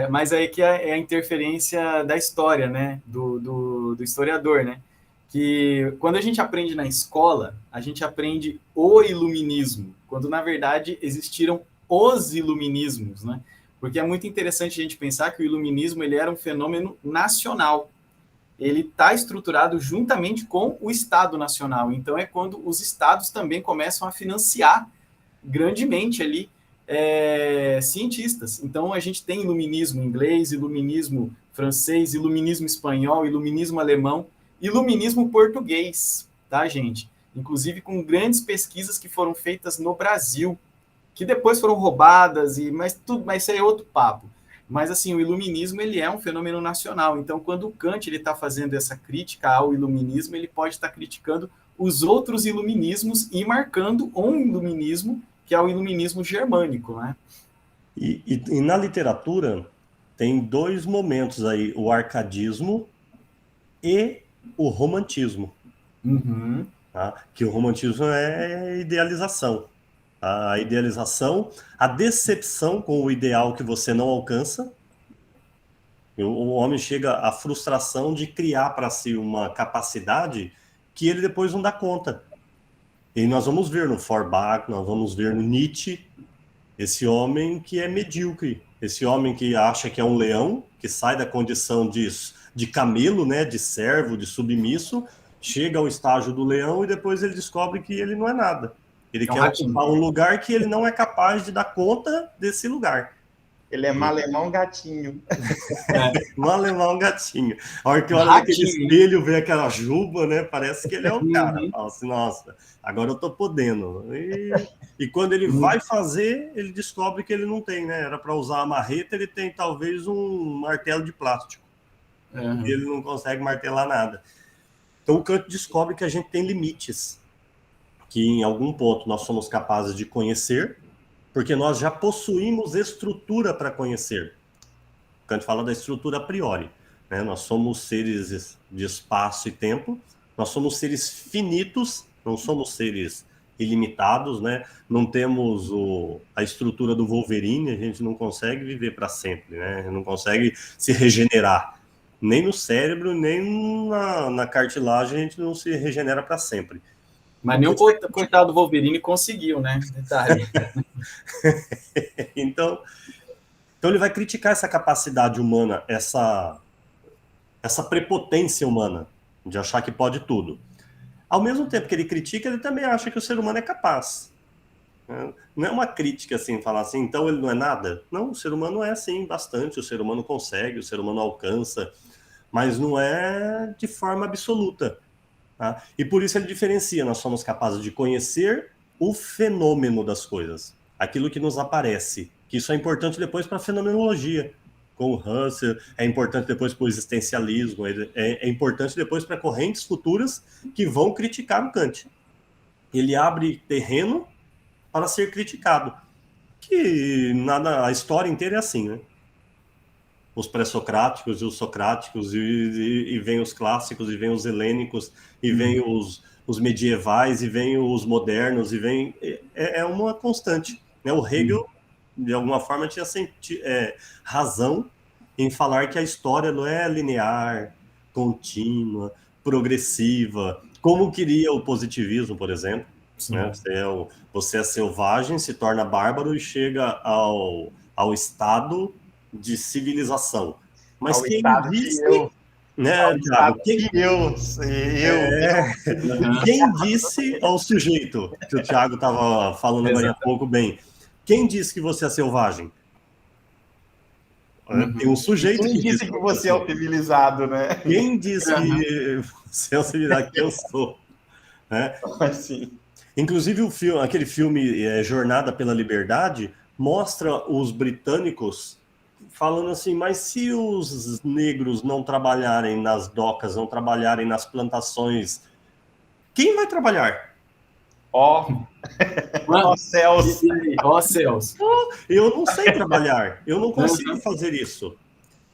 Mas aí que é a interferência da história, né? Do historiador, né? Que quando a gente aprende na escola, a gente aprende o iluminismo, quando na verdade existiram os iluminismos, né? Porque é muito interessante a gente pensar que o iluminismo ele era um fenômeno nacional. Ele está estruturado juntamente com o Estado Nacional. Então, é quando os estados também começam a financiar grandemente ali cientistas. Então, a gente tem iluminismo inglês, iluminismo francês, iluminismo espanhol, iluminismo alemão, iluminismo português, tá, gente? Inclusive com grandes pesquisas que foram feitas no Brasil, que depois foram roubadas, mas isso aí é outro papo. Mas, assim, o iluminismo, ele é um fenômeno nacional. Então, quando o Kant está fazendo essa crítica ao iluminismo, ele pode estar criticando os outros iluminismos e marcando um iluminismo, que é o iluminismo germânico, né? E na literatura, tem dois momentos aí, o arcadismo e o romantismo. Tá? Que o romantismo é idealização. A idealização, a decepção com o ideal que você não alcança. O homem chega à frustração de criar para si uma capacidade que ele depois não dá conta. E nós vamos ver no Feuerbach, nós vamos ver no Nietzsche, esse homem que é medíocre, esse homem que acha que é um leão, que sai da condição de camelo, né, de servo, de submisso, chega ao estágio do leão e depois ele descobre que ele não é nada. Ele quer ocupar um lugar que ele não é capaz de dar conta desse lugar. Ele é malemão gatinho. Malemão gatinho. A hora que olha naquele espelho, vê aquela juba, né? Parece que ele é o cara. Fala assim, nossa, agora eu tô podendo. E quando ele vai fazer, ele descobre que ele não tem, né? Era para usar a marreta, ele tem talvez um martelo de plástico. E ele não consegue martelar nada. Então o Kant descobre que a gente tem limites. Que em algum ponto nós somos capazes de conhecer, porque nós já possuímos estrutura para conhecer. Kant fala da estrutura a priori, né? Nós somos seres de espaço e tempo, nós somos seres finitos, não somos seres ilimitados, né? Não temos a estrutura do Wolverine, a gente não consegue viver para sempre, né? Não consegue se regenerar. Nem no cérebro, nem na cartilagem a gente não se regenera para sempre. Mas nem o coitado do Wolverine conseguiu, né? Detalhe. Então ele vai criticar essa capacidade humana, essa prepotência humana de achar que pode tudo. Ao mesmo tempo que ele critica, ele também acha que o ser humano é capaz. Não é uma crítica assim, falar assim, então ele não é nada. Não, o ser humano é sim, bastante, o ser humano consegue, o ser humano alcança, mas não é de forma absoluta. Tá? E por isso ele diferencia, nós somos capazes de conhecer o fenômeno das coisas, aquilo que nos aparece, que isso é importante depois para a fenomenologia, com o Husserl, é importante depois para o existencialismo, é importante depois para correntes futuras que vão criticar o Kant. Ele abre terreno para ser criticado, que a história inteira é assim, né? Os pré-socráticos e os socráticos, e vem os clássicos, e vem os helênicos, e vem os medievais, e vem os modernos, e vem... É uma constante. Né? O Hegel, de alguma forma, tinha razão em falar que a história não é linear, contínua, progressiva, como queria o positivismo, por exemplo. Né? Você é selvagem, se torna bárbaro e chega ao estado de civilização. Mas quem disse, né, Thiago? Quem disse ao sujeito, que o Thiago estava falando agora há pouco bem, quem disse que você é selvagem? Tem um sujeito quem disse que você é o civilizado, né? Quem disse que você é o civilizado, que eu sou? Né? Sim. Inclusive, aquele filme Jornada pela Liberdade mostra os britânicos falando assim, mas se os negros não trabalharem nas docas, não trabalharem nas plantações, quem vai trabalhar? Ó céus! Ó céus! Eu não sei trabalhar, eu não consigo fazer isso.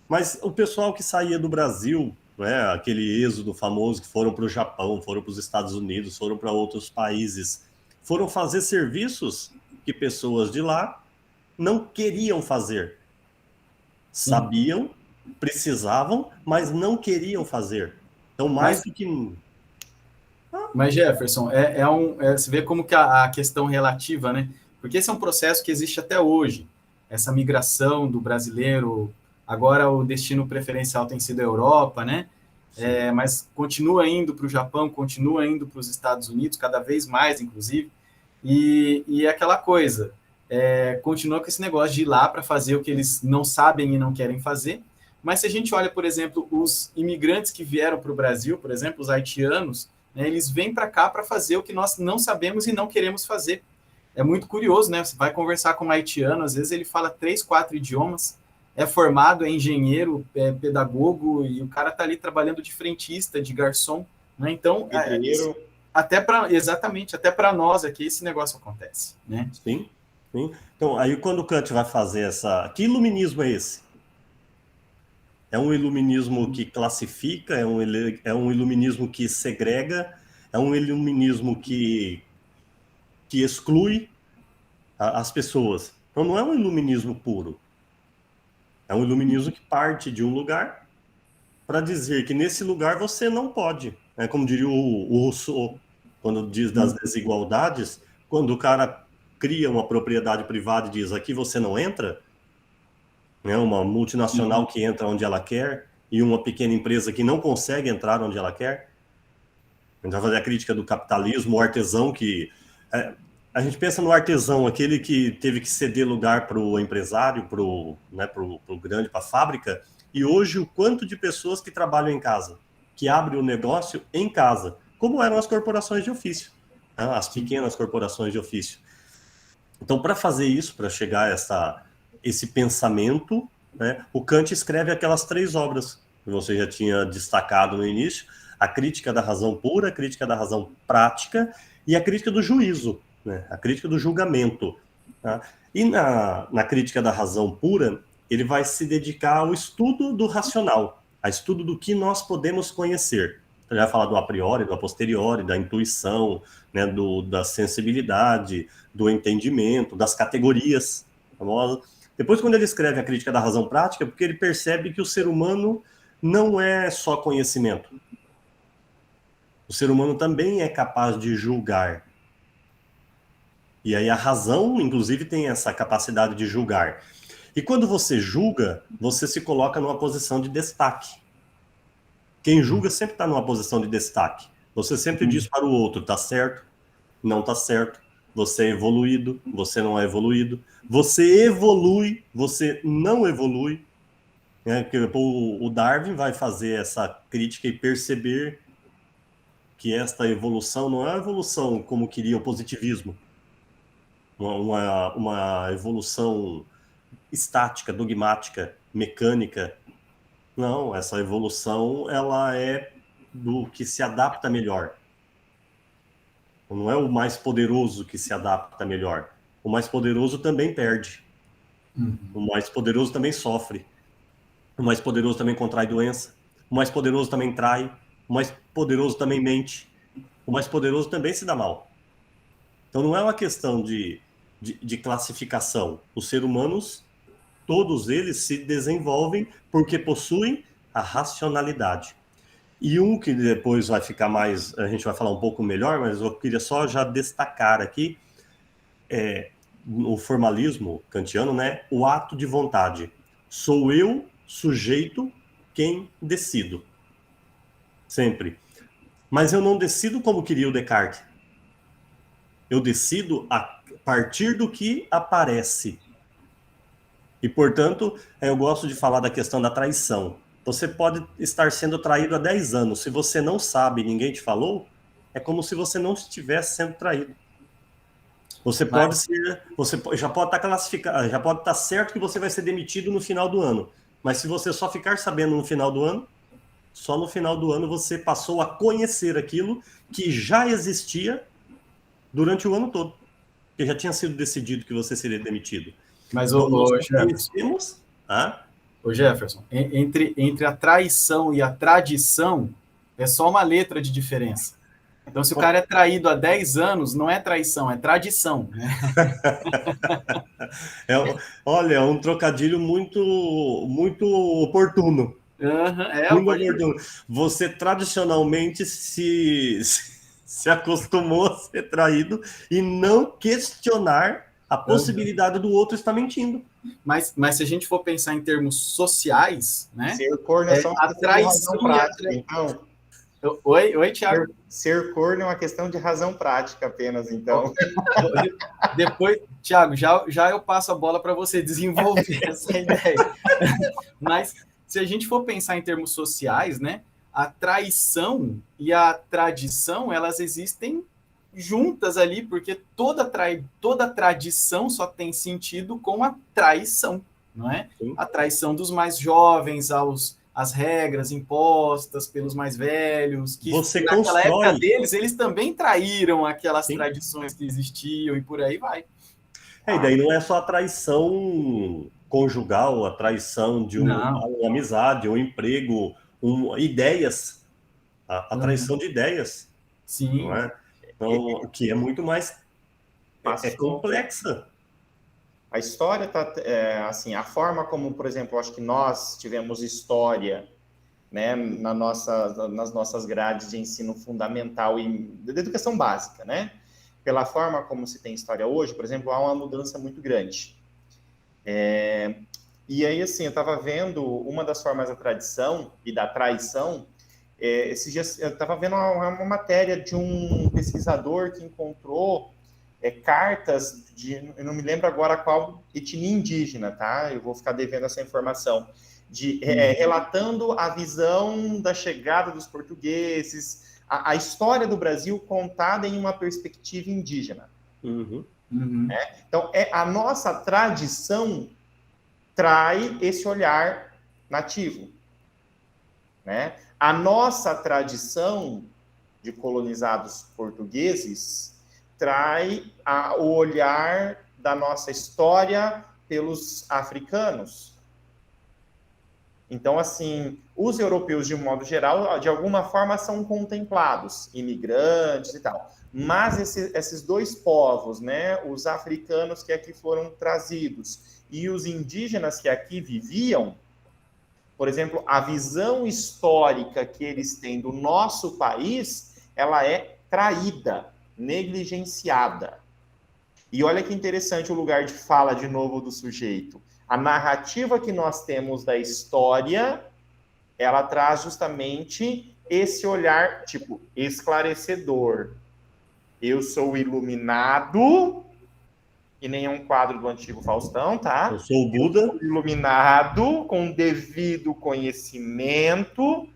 Mas o pessoal que saía do Brasil, né, aquele êxodo famoso, que foram para o Japão, foram para os Estados Unidos, foram para outros países, foram fazer serviços que pessoas de lá não queriam fazer. Sabiam, precisavam, mas não queriam fazer. Então, mais do que... Mas, Jefferson, você vê como que a questão relativa, né? Porque esse é um processo que existe até hoje. Essa migração do brasileiro, agora o destino preferencial tem sido a Europa, né? Mas continua indo para o Japão, continua indo para os Estados Unidos, cada vez mais, inclusive. E é aquela coisa, continua com esse negócio de ir lá para fazer o que eles não sabem e não querem fazer. Mas se a gente olha, por exemplo, os imigrantes que vieram para o Brasil, por exemplo, os haitianos, né, eles vêm para cá para fazer o que nós não sabemos e não queremos fazer. É muito curioso, né? Você vai conversar com um haitiano, às vezes ele fala 3, 4 idiomas, é formado, é engenheiro, é pedagogo, e o cara está ali trabalhando de frentista, de garçom. Né? Então, exatamente, até para nós aqui esse negócio acontece. Né? Sim. Então, aí quando Kant vai fazer que iluminismo é esse? É um iluminismo que classifica, é um iluminismo que segrega, é um iluminismo que exclui as pessoas. Então não é um iluminismo puro. É um iluminismo que parte de um lugar para dizer que nesse lugar você não pode. É como diria o Rousseau, quando diz das desigualdades, quando o cara cria uma propriedade privada e diz aqui você não entra, né, uma multinacional que entra onde ela quer e uma pequena empresa que não consegue entrar onde ela quer. A gente vai fazer a crítica do capitalismo, o artesão que... a gente pensa no artesão, aquele que teve que ceder lugar para o empresário, para o grande, para a fábrica, e hoje o quanto de pessoas que trabalham em casa, que abrem o negócio em casa, como eram as corporações de ofício, né, as pequenas corporações de ofício. Então, para fazer isso, para chegar a esse pensamento, né, o Kant escreve aquelas 3 obras que você já tinha destacado no início: a crítica da razão pura, a crítica da razão prática e a crítica do juízo, né, a crítica do julgamento. Tá? E na crítica da razão pura, ele vai se dedicar ao estudo do racional, ao estudo do que nós podemos conhecer. Ele vai falar do a priori, do a posteriori, da intuição, né, da sensibilidade, do entendimento, das categorias famosas. Depois, quando ele escreve a crítica da razão prática, porque ele percebe que o ser humano não é só conhecimento. O ser humano também é capaz de julgar. E aí a razão, inclusive, tem essa capacidade de julgar. E quando você julga, você se coloca numa posição de destaque. Quem julga sempre está numa posição de destaque. Você sempre diz para o outro, tá certo, não tá certo, você é evoluído, você não é evoluído, você evolui, você não evolui. Né? O Darwin vai fazer essa crítica e perceber que esta evolução não é uma evolução como queria o positivismo, uma evolução estática, dogmática, mecânica. Não, essa evolução ela é do que se adapta melhor. Não é o mais poderoso que se adapta melhor. O mais poderoso também perde. O mais poderoso também sofre. O mais poderoso também contrai doença. O mais poderoso também trai. O mais poderoso também mente. O mais poderoso também se dá mal. Então não é uma questão de classificação. Os seres humanos, todos eles se desenvolvem porque possuem a racionalidade. E um que depois vai ficar mais, a gente vai falar um pouco melhor, mas eu queria só já destacar aqui, o formalismo kantiano, né? O ato de vontade. Sou eu, sujeito, quem decido. Sempre. Mas eu não decido como queria o Descartes. Eu decido a partir do que aparece. E, portanto, eu gosto de falar da questão da traição. Você pode estar sendo traído há 10 anos. Se você não sabe, ninguém te falou, é como se você não estivesse sendo traído. Você pode ser, você já pode estar classificado, já pode estar certo que você vai ser demitido no final do ano. Mas se você só ficar sabendo no final do ano, só no final do ano você passou a conhecer aquilo que já existia durante o ano todo. Que já tinha sido decidido que você seria demitido. Mas, então, nós Jefferson, conhecemos... Jefferson, entre a traição e a tradição, é só uma letra de diferença. Então, se o cara é traído há 10 anos, não é traição, é tradição. Né? Olha, é um trocadilho muito, muito oportuno. Muito oportuno. Você tradicionalmente se acostumou a ser traído e não questionar a possibilidade do outro estar mentindo. Mas se a gente for pensar em termos sociais, né? Ser corno é só uma traição prática, então. Oi, Thiago. Ser corno é uma questão de razão prática apenas, então. Depois, Thiago, já eu passo a bola para você desenvolver essa ideia. Mas se a gente for pensar em termos sociais, né? A traição e a tradição, elas existem juntas ali, porque toda tradição só tem sentido com a traição, não é? Sim. A traição dos mais jovens às regras impostas pelos mais velhos, que naquela época deles, eles também traíram aquelas tradições que existiam e por aí vai. E daí não é só a traição conjugal, a traição de uma amizade, um emprego, ideias, a traição de ideias. Sim. Não é? Então, que é muito mais complexa. A história está, assim, a forma como, por exemplo, acho que nós tivemos história, né, nas nossas grades de ensino fundamental e de educação básica, né? Pela forma como se tem história hoje, por exemplo, há uma mudança muito grande. E aí, assim, eu estava vendo uma das formas da tradição e da traição. Esses dias eu estava vendo uma matéria de um pesquisador que encontrou cartas eu não me lembro agora qual etnia indígena, tá? Eu vou ficar devendo essa informação, relatando a visão da chegada dos portugueses, a história do Brasil contada em uma perspectiva indígena. Então, a nossa tradição trai esse olhar nativo, né? A nossa tradição de colonizados portugueses trai o olhar da nossa história pelos africanos. Então, assim, os europeus, de um modo geral, de alguma forma são contemplados, imigrantes e tal. Mas esses dois povos, né, os africanos que aqui foram trazidos e os indígenas que aqui viviam, por exemplo, a visão histórica que eles têm do nosso país, ela é traída, negligenciada. E olha que interessante o lugar de fala, de novo, do sujeito. A narrativa que nós temos da história, ela traz justamente esse olhar, tipo, esclarecedor. Eu sou iluminado, e nem é um quadro do antigo Faustão, tá? Eu sou o Buda. Eu sou iluminado, com devido conhecimento,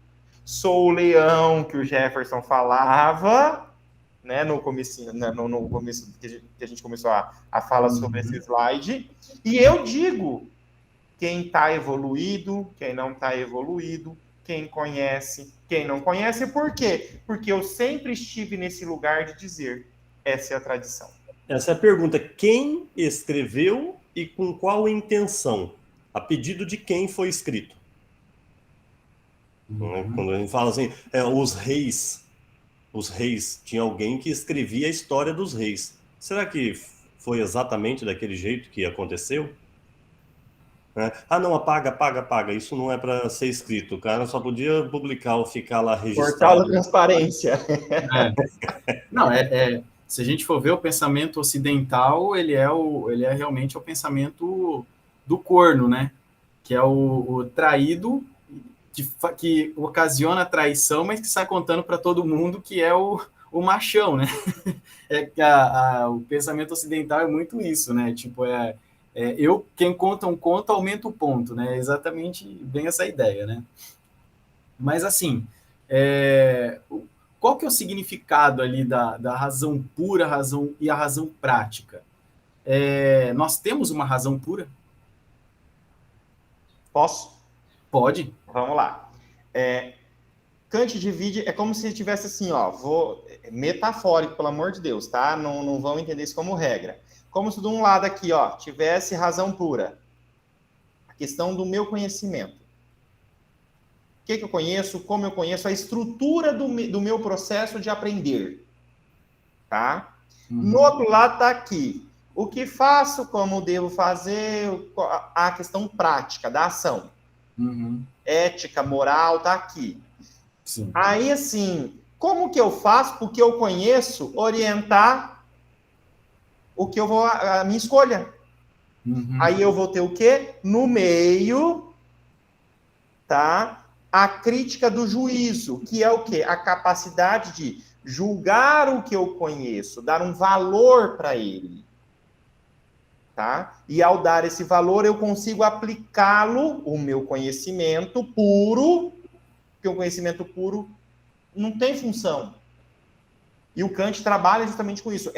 sou o leão que o Jefferson falava, né, no começo que a gente começou a falar sobre esse slide, e eu digo quem está evoluído, quem não está evoluído, quem conhece, quem não conhece. Por quê? Porque eu sempre estive nesse lugar de dizer, essa é a tradição. Essa é a pergunta. Quem escreveu e com qual intenção? A pedido de quem foi escrito? Quando a gente fala assim, os reis, tinha alguém que escrevia a história dos reis. Será que foi exatamente daquele jeito que aconteceu? Ah, não, apaga. Isso não é para ser escrito. O cara só podia publicar ou ficar lá registrado. Portal da transparência. Não, se a gente for ver o pensamento ocidental, ele é realmente o pensamento do corno, né? Que é o traído, que ocasiona a traição, mas que sai contando para todo mundo que é o machão, né? O pensamento ocidental é muito isso, né? Tipo, quem conta um conto aumenta o ponto, né? É exatamente bem essa ideia, né? Mas, assim, qual que é o significado ali da razão pura e a razão prática? Nós temos uma razão pura? Posso? Pode. Vamos lá. Kant divide, é como se tivesse assim, metafórico, pelo amor de Deus, tá? Não vão entender isso como regra. Como se de um lado aqui, tivesse razão pura. A questão do meu conhecimento. O que eu conheço, como eu conheço, a estrutura do meu processo de aprender. Tá? No outro lado está aqui. O que faço, como devo fazer, a questão prática da ação. Ética, moral, está aqui. Sim. Aí, assim, como que eu faço, porque eu conheço, orientar o que eu vou, a minha escolha. Aí eu vou ter o quê? No meio, tá? A crítica do juízo, que é o quê? A capacidade de julgar o que eu conheço, dar um valor para ele. Tá? E ao dar esse valor, eu consigo aplicá-lo, o meu conhecimento puro, porque o conhecimento puro não tem função. E o Kant trabalha justamente com isso.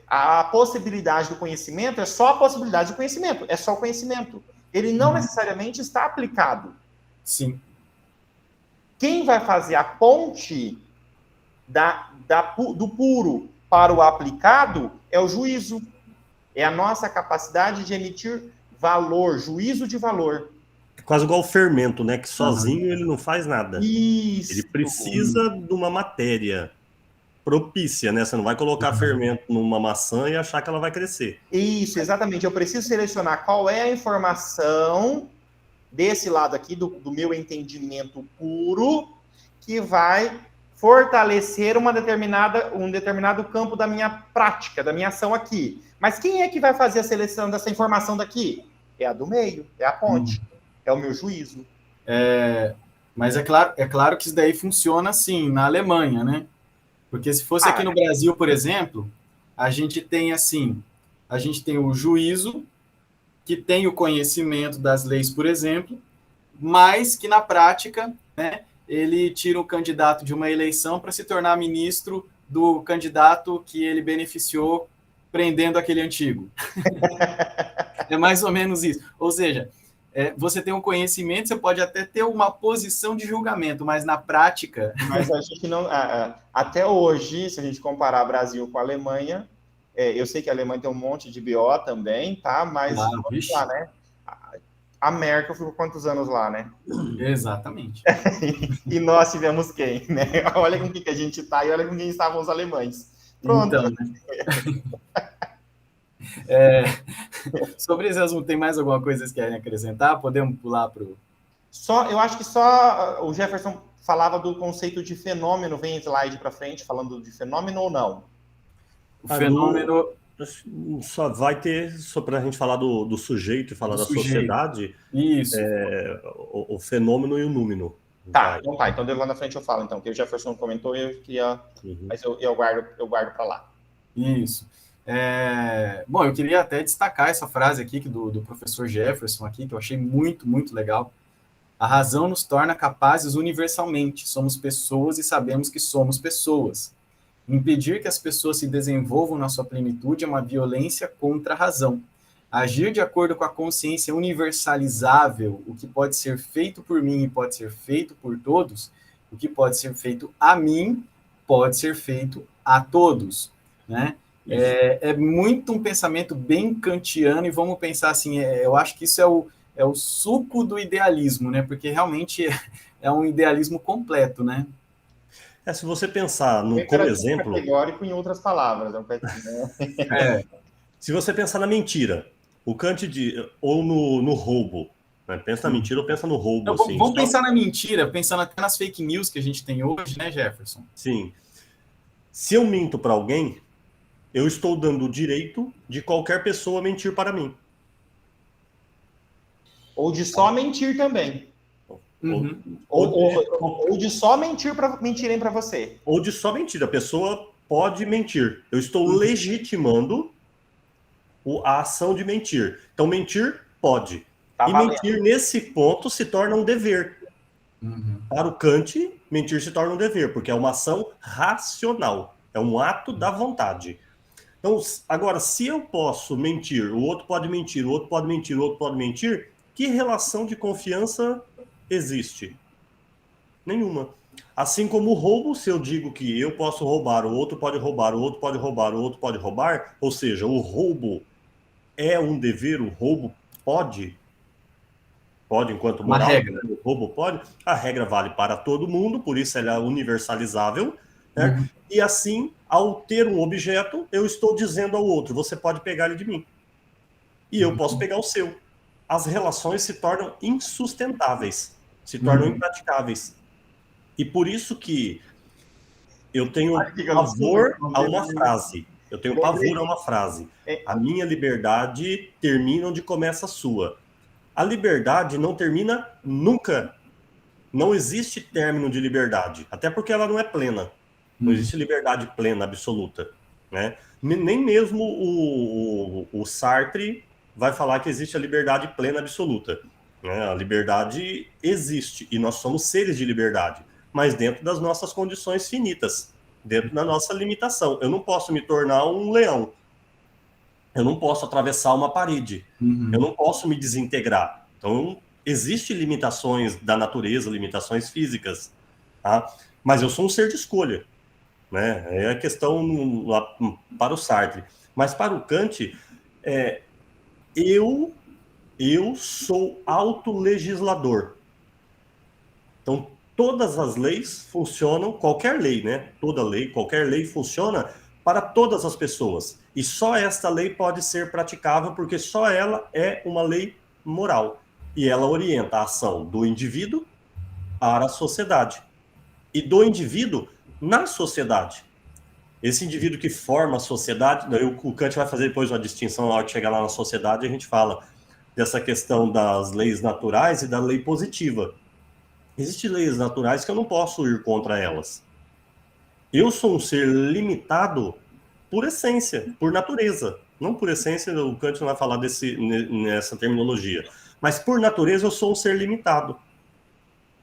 A possibilidade do conhecimento é só a possibilidade do conhecimento, é só o conhecimento. Ele não necessariamente está aplicado. Sim. Quem vai fazer a ponte do puro para o aplicado é o juízo. É a nossa capacidade de emitir valor, juízo de valor. É quase igual o fermento, né? Que sozinho ele não faz nada. Isso. Ele precisa de uma matéria propícia, né? Você não vai colocar fermento numa maçã e achar que ela vai crescer. Isso, exatamente. Eu preciso selecionar qual é a informação desse lado aqui, do meu entendimento puro, que vai fortalecer um determinado campo da minha prática, da minha ação aqui. Mas quem é que vai fazer a seleção dessa informação daqui? É a do meio, é a ponte, é o meu juízo. Mas é claro que isso daí funciona assim, na Alemanha, né? Porque se fosse aqui no Brasil, por exemplo, a gente tem o juízo, que tem o conhecimento das leis, por exemplo, mas que na prática, né, ele tira o candidato de uma eleição para se tornar ministro do candidato que ele beneficiou prendendo aquele antigo. É mais ou menos isso. Ou seja, você tem um conhecimento, você pode até ter uma posição de julgamento, mas na prática... Mas a gente não... Até hoje, se a gente comparar Brasil com a Alemanha, eu sei que a Alemanha tem um monte de BO também, tá? Mas, vamos lá, né? A Merkel ficou quantos anos lá, né? Exatamente. E nós tivemos quem, né? Olha com quem que a gente tá e olha com quem estavam os alemães. Pronto. Então, né? Sobre esse assunto, tem mais alguma coisa que vocês querem acrescentar? Podemos pular para o... Eu acho que só o Jefferson falava do conceito de fenômeno. Vem slide para frente, falando de fenômeno ou não? O fenômeno... Só vai ter, só para a gente falar do sujeito e falar da sociedade, Isso. O fenômeno e o númeno. Tá, então tá. Então, lá na frente eu falo, então, que o Jefferson comentou, eu queria... Mas eu guardo para lá. Isso. Bom, eu queria até destacar essa frase aqui do professor Jefferson aqui, que eu achei muito, muito legal. A razão nos torna capazes universalmente. Somos pessoas e sabemos que somos pessoas. Impedir que as pessoas se desenvolvam na sua plenitude é uma violência contra a razão. Agir de acordo com a consciência universalizável, o que pode ser feito por mim e pode ser feito por todos, o que pode ser feito a mim pode ser feito a todos, né? É muito um pensamento bem kantiano, e vamos pensar assim, eu acho que isso é o suco do idealismo, né? Porque realmente é um idealismo completo, né? Se você pensar como exemplo... categórico em outras palavras. Se você pensar na mentira, o Kant ou no roubo, né? Pensa na mentira ou pensa no roubo. Então, assim, vamos pensar na mentira, pensando até nas fake news que a gente tem hoje, né, Jefferson? Sim. Se eu minto para alguém, eu estou dando o direito de qualquer pessoa mentir para mim. Ou de só mentir também. Uhum. Ou de só mentirem para você. Ou de só mentir. A pessoa pode mentir. Eu estou legitimando a ação de mentir. Então, mentir pode. Tá valendo. Mentir, nesse ponto, se torna um dever. Para o Kant, mentir se torna um dever, porque é uma ação racional. É um ato da vontade. Então, agora, se eu posso mentir, o outro pode mentir, o outro pode mentir, o outro pode mentir, que relação de confiança existe? Nenhuma. Assim como o roubo, se eu digo que eu posso roubar, o outro pode roubar, o outro pode roubar, o outro pode roubar, ou seja, o roubo é um dever, o roubo pode enquanto moral, o roubo pode, a regra vale para todo mundo, por isso ela é universalizável, né? E assim, ao ter um objeto, eu estou dizendo ao outro, você pode pegar ele de mim. E eu posso pegar o seu. As relações se tornam insustentáveis, se tornam impraticáveis. E por isso que eu tenho pavor a uma frase. Eu tenho pavor a uma frase. A minha liberdade termina onde começa a sua. A liberdade não termina nunca. Não existe término de liberdade. Até porque ela não é plena. Não existe liberdade plena, absoluta, né? Nem mesmo o Sartre vai falar que existe a liberdade plena, absoluta, né? A liberdade existe e nós somos seres de liberdade, mas dentro das nossas condições finitas, dentro da nossa limitação. Eu não posso me tornar um leão. Eu não posso atravessar uma parede. Eu não posso me desintegrar. Então, existem limitações da natureza, limitações físicas, tá? Mas eu sou um ser de escolha. Né? É a questão para o Sartre. Mas para o Kant, eu sou autolegislador. Então, todas as leis funcionam, qualquer lei, né? Toda lei, qualquer lei funciona para todas as pessoas. E só esta lei pode ser praticável porque só ela é uma lei moral. E ela orienta a ação do indivíduo para a sociedade. E do indivíduo na sociedade. Esse indivíduo que forma a sociedade, o Kant vai fazer depois uma distinção na hora de chegar lá na sociedade, a gente fala dessa questão das leis naturais e da lei positiva. Existem leis naturais que eu não posso ir contra elas. Eu sou um ser limitado por essência, por natureza. Não por essência, o Kant não vai falar nessa terminologia. Mas por natureza eu sou um ser limitado.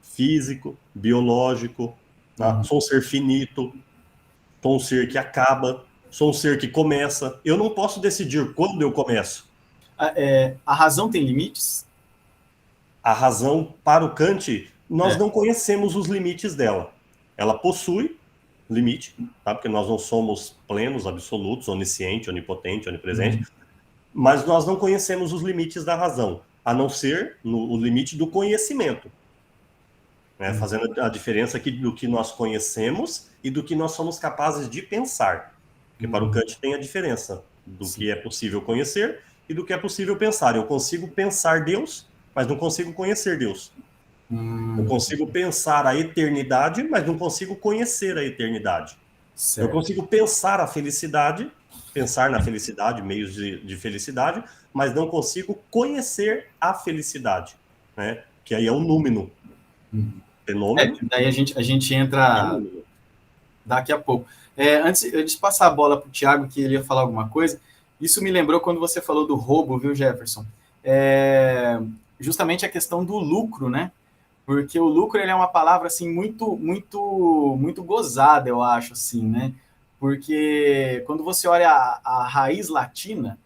Físico, biológico, tá? Sou um ser finito, sou um ser que acaba, sou um ser que começa. Eu não posso decidir quando eu começo. A razão tem limites? A razão, para o Kant, nós não conhecemos os limites dela. Ela possui limite, tá? Porque nós não somos plenos, absolutos, onisciente, onipotente, onipresente, mas nós não conhecemos os limites da razão, a não ser o limite do conhecimento. Né? Fazendo a diferença aqui do que nós conhecemos e do que nós somos capazes de pensar. Porque para o Kant tem a diferença do que é possível conhecer e do que é possível pensar. Eu consigo pensar Deus, mas não consigo conhecer Deus. Eu consigo pensar a eternidade, mas não consigo conhecer a eternidade. Certo. Eu consigo pensar a felicidade, pensar na felicidade, meios de felicidade, mas não consigo conhecer a felicidade, né? Que aí é o númeno. fenômeno. Daí a gente entra daqui a pouco. Antes de passar a bola para o Thiago, que ele ia falar alguma coisa, isso me lembrou quando você falou do roubo, viu, Jefferson? Justamente a questão do lucro, né? Porque o lucro ele é uma palavra assim muito gozada, eu acho, assim, né? Porque quando você olha a raiz latina,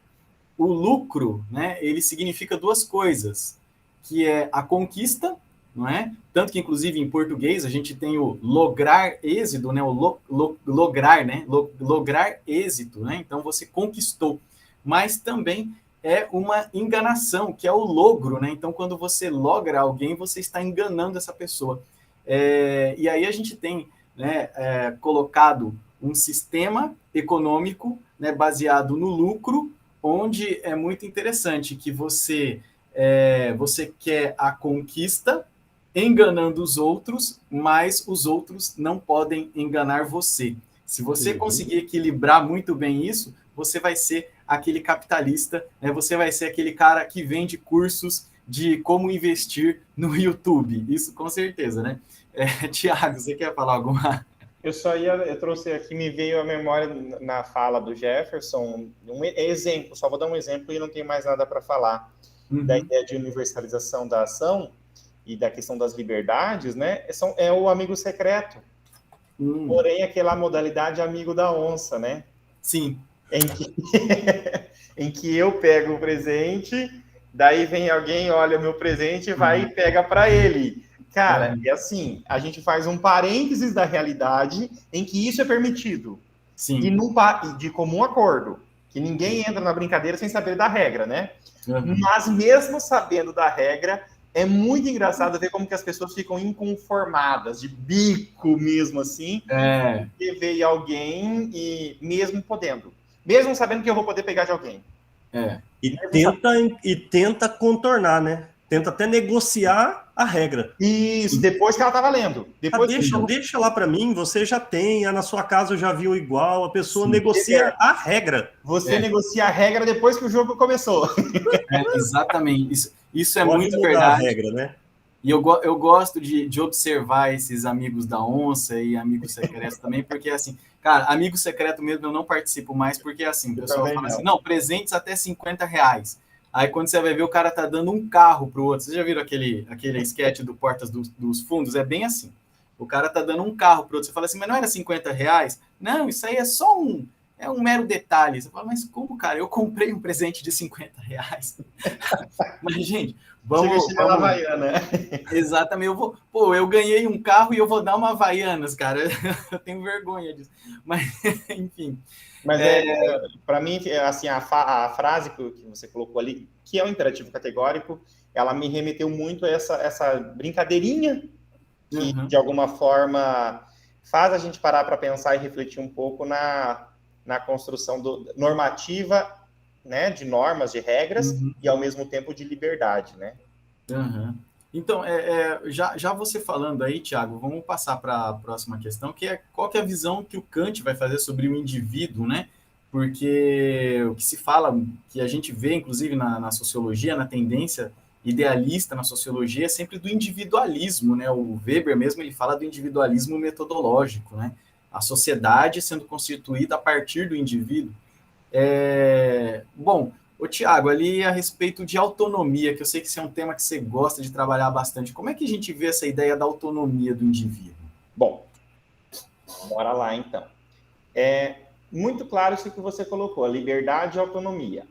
o lucro, né, ele significa duas coisas, que é a conquista, não é? Tanto que, inclusive, em português, a gente tem o lograr êxito, né? Lograr, né? Lograr êxito, né? Então, você conquistou. Mas também é uma enganação, que é o logro, né? Então, quando você logra alguém, você está enganando essa pessoa. E aí a gente tem, né, colocado um sistema econômico, né, baseado no lucro, onde é muito interessante que você quer a conquista enganando os outros, mas os outros não podem enganar você. Se você conseguir equilibrar muito bem isso, você vai ser aquele capitalista, né? Você vai ser aquele cara que vende cursos de como investir no YouTube. Isso com certeza, né? Thiago, você quer falar alguma? Eu trouxe aqui, me veio a memória na fala do Jefferson, um exemplo, só vou dar um exemplo e não tenho mais nada para falar, da ideia de universalização da ação e da questão das liberdades, né? É o amigo secreto. Porém, aquela modalidade amigo da onça, né? Sim. Em que eu pego o presente, daí vem alguém, olha o meu presente, vai e pega para ele. Cara, é assim, a gente faz um parênteses da realidade em que isso é permitido. Sim. E de comum acordo, que ninguém entra na brincadeira sem saber da regra, né? Mas mesmo sabendo da regra, é muito engraçado ver como que as pessoas ficam inconformadas, de bico mesmo assim, porque veio alguém e mesmo podendo. Mesmo sabendo que eu vou poder pegar de alguém. E tenta contornar, né? Tenta até negociar a regra. Isso, depois que ela tá valendo. Depois deixa lá para mim, você já tem, na sua casa eu já viu igual, a pessoa negocia a regra. Você negocia a regra depois que o jogo começou. Exatamente. Isso é muito verdade. A regra, né? E eu gosto de observar esses amigos da onça e amigos secretos também, porque, assim, cara, amigo secreto mesmo eu não participo mais, porque, assim, o pessoal fala assim, não, presentes até R$50. Aí, quando você vai ver, o cara tá dando um carro pro outro. Vocês já viram aquele sketch do Portas dos Fundos? É bem assim. O cara tá dando um carro pro outro. Você fala assim, mas não era R$50? Não, isso aí é só um mero detalhe. Você fala, mas como, cara? Eu comprei um presente de R$50. Mas, gente, vamos... na Havaiana. Exatamente. Eu ganhei um carro e eu vou dar uma Havaianas, cara. Eu tenho vergonha disso. Mas, enfim... Mas para mim, assim, a frase que você colocou ali, que é um imperativo categórico, ela me remeteu muito a essa brincadeirinha que, de alguma forma, faz a gente parar para pensar e refletir um pouco na construção normativa, né, de normas, de regras, e, ao mesmo tempo, de liberdade, né? Então, já você falando aí, Thiago, vamos passar para a próxima questão, que é qual que é a visão que o Kant vai fazer sobre o indivíduo, né? Porque o que se fala, que a gente vê, inclusive, na sociologia, na tendência idealista na sociologia, é sempre do individualismo, né? O Weber mesmo, ele fala do individualismo metodológico, né? A sociedade sendo constituída a partir do indivíduo. Bom... Ô, Thiago, ali a respeito de autonomia, que eu sei que isso é um tema que você gosta de trabalhar bastante, como é que a gente vê essa ideia da autonomia do indivíduo? Bom, bora lá, então. É muito claro isso que você colocou, a liberdade e a autonomia.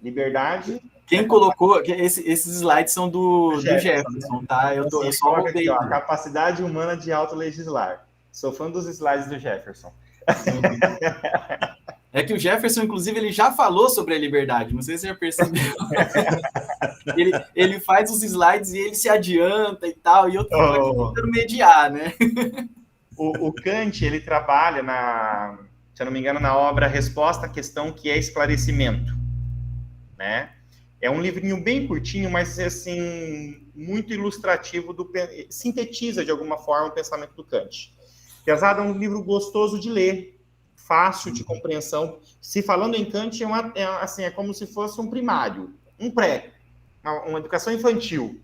Liberdade... Quem colocou... Esses slides são do Jefferson, tá? Eu só roubei. A capacidade humana de autolegislar. Sou fã dos slides do Jefferson. É que o Jefferson, inclusive, ele já falou sobre a liberdade, não sei se você já percebeu. ele faz os slides e ele se adianta e tal, e eu tô aqui tentando mediar, né? O Kant, ele trabalha, se eu não me engano, na obra Resposta à Questão que é Esclarecimento, né? É um livrinho bem curtinho, mas, assim, muito ilustrativo, sintetiza, de alguma forma, o pensamento do Kant. Pesado, é um livro gostoso de ler, fácil de compreensão. Se falando em Kant, é como se fosse um primário, um pré, uma educação infantil,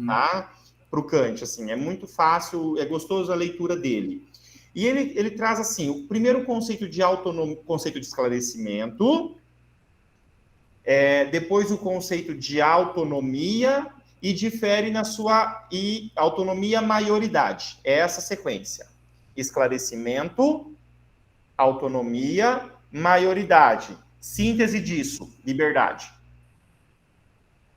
tá? para o Kant, assim, é muito fácil, é gostoso a leitura dele. E ele traz, assim, o primeiro conceito de autonomia, conceito de esclarecimento, depois o conceito de autonomia, e difere na sua autonomia maioridade. É essa sequência. Esclarecimento, autonomia, maioridade. Síntese disso, liberdade.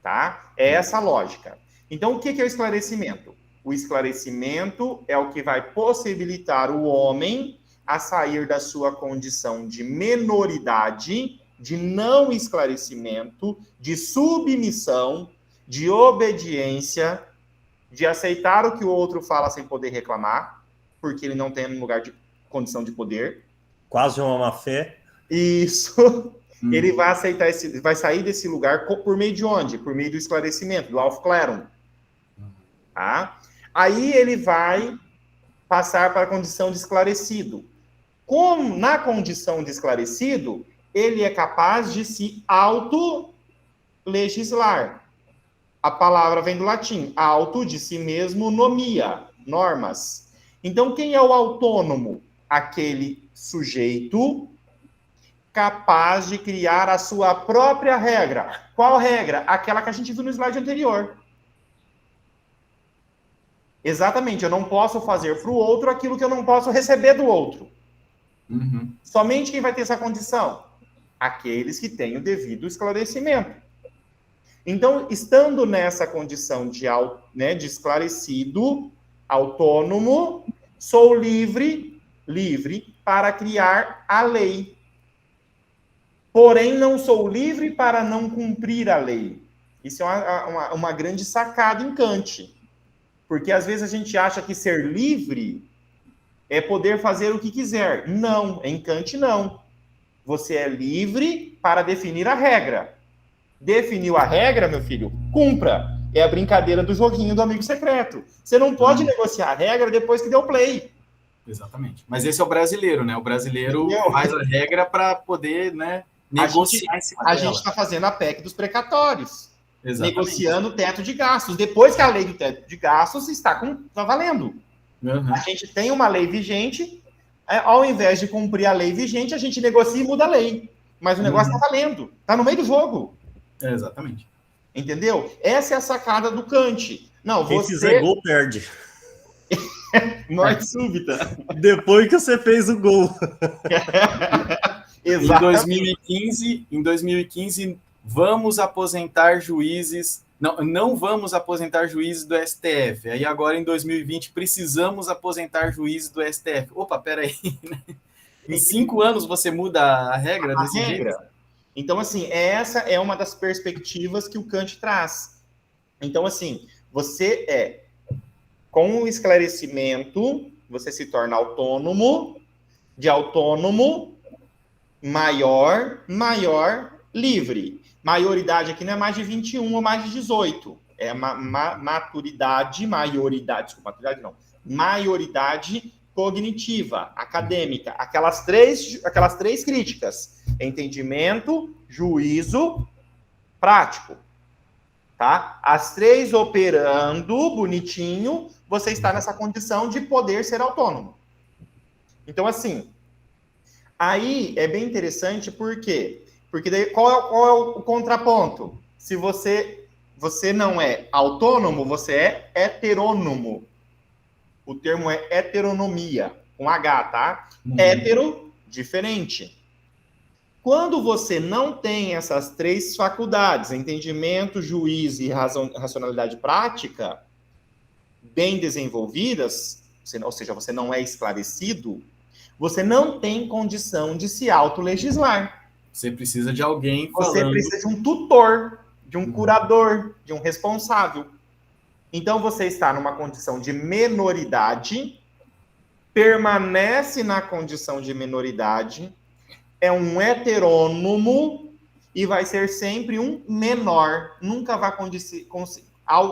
Tá? É essa a lógica. Então, o que é o esclarecimento? O esclarecimento é o que vai possibilitar o homem a sair da sua condição de menoridade, de não esclarecimento, de submissão, de obediência, de aceitar o que o outro fala sem poder reclamar, porque ele não tem um lugar de condição de poder. Quase uma má-fé. Isso. Ele vai aceitar vai sair desse lugar por meio de onde? Por meio do esclarecimento, do aufklärung. Tá? Aí ele vai passar para a condição de esclarecido. Como na condição de esclarecido, ele é capaz de se auto-legislar. A palavra vem do latim, auto, de si mesmo, nomia, normas. Então, quem é o autônomo? Aquele sujeito capaz de criar a sua própria regra. Qual regra? Aquela que a gente viu no slide anterior. Exatamente, eu não posso fazer para o outro aquilo que eu não posso receber do outro. Somente quem vai ter essa condição? Aqueles que têm o devido esclarecimento. Então, estando nessa condição de esclarecido, autônomo, sou livre para criar a lei. Porém, não sou livre para não cumprir a lei. Isso é uma grande sacada em Kant. Porque, às vezes, a gente acha que ser livre é poder fazer o que quiser. Não, em Kant, não. Você é livre para definir a regra. Definiu a regra, meu filho? Cumpra. É a brincadeira do joguinho do amigo secreto. Você não pode negociar a regra depois que deu play. Exatamente. Mas esse é o brasileiro, né? O brasileiro faz a regra para poder, né, negociar em cima dela. A gente está fazendo a PEC dos precatórios. Exatamente. Negociando o teto de gastos. Depois que a lei do teto de gastos está valendo. A gente tem uma lei vigente, ao invés de cumprir a lei vigente, a gente negocia e muda a lei. Mas o negócio está valendo. Está no meio do jogo. Exatamente. Entendeu? Essa é a sacada do Kant. Não, quem fizer gol, perde. Morte súbita. Depois que você fez o gol. Em 2015, vamos aposentar juízes... Não vamos aposentar juízes do STF. Aí agora, em 2020, precisamos aposentar juízes do STF. Opa, peraí. Em 5 anos você muda a regra desse jeito? Então, assim, essa é uma das perspectivas que o Kant traz. Então, assim, com o esclarecimento, você se torna autônomo, de autônomo, maior, livre. Maioridade aqui não é mais de 21 ou mais de 18. É maioridade cognitiva, acadêmica. Aquelas três críticas. Entendimento, juízo, prático. Tá? As três operando bonitinho, você está nessa condição de poder ser autônomo. Então, assim, aí é bem interessante, por quê? Porque daí, qual é o contraponto? Se você não é autônomo, você é heterônomo. O termo é heteronomia, com H, tá? Hétero, diferente. Quando você não tem essas três faculdades, entendimento, juízo e racionalidade prática, bem desenvolvidas, ou seja, você não é esclarecido, você não tem condição de se autolegislar. Você precisa de alguém falando... Você precisa de um tutor, de um curador, de um responsável. Então, você está numa condição de menoridade, permanece na condição de menoridade, é um heterônomo e vai ser sempre um menor. Nunca vai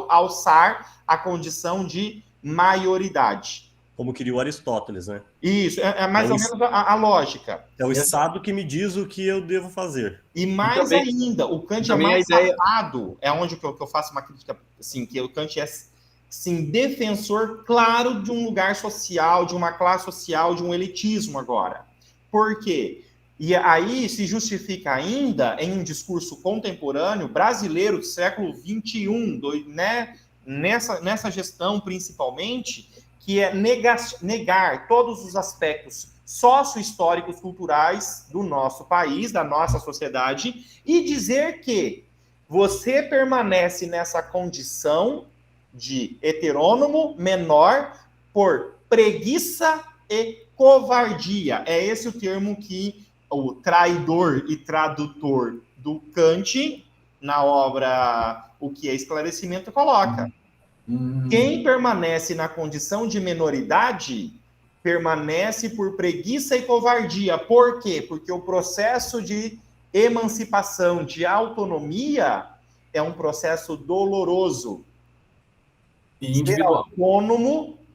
alçar a condição de maioridade. Como queria o Aristóteles, né? Isso, é mais ou menos a lógica. É o Estado que me diz o que eu devo fazer. E mais ainda, o Kant é mais safado, é onde que eu faço uma crítica, assim, que o Kant é sim, defensor claro de um lugar social, de uma classe social, de um elitismo agora. Por quê? E aí se justifica ainda em um discurso contemporâneo brasileiro do século XXI, né, nessa gestão principalmente, que é negar todos os aspectos sócio-históricos culturais do nosso país, da nossa sociedade, e dizer que você permanece nessa condição de heterônomo menor por preguiça e covardia. É esse o termo que o traidor e tradutor do Kant, na obra O que é Esclarecimento, coloca. Quem permanece na condição de menoridade permanece por preguiça e covardia. Por quê? Porque o processo de emancipação, de autonomia, é um processo doloroso. E individual.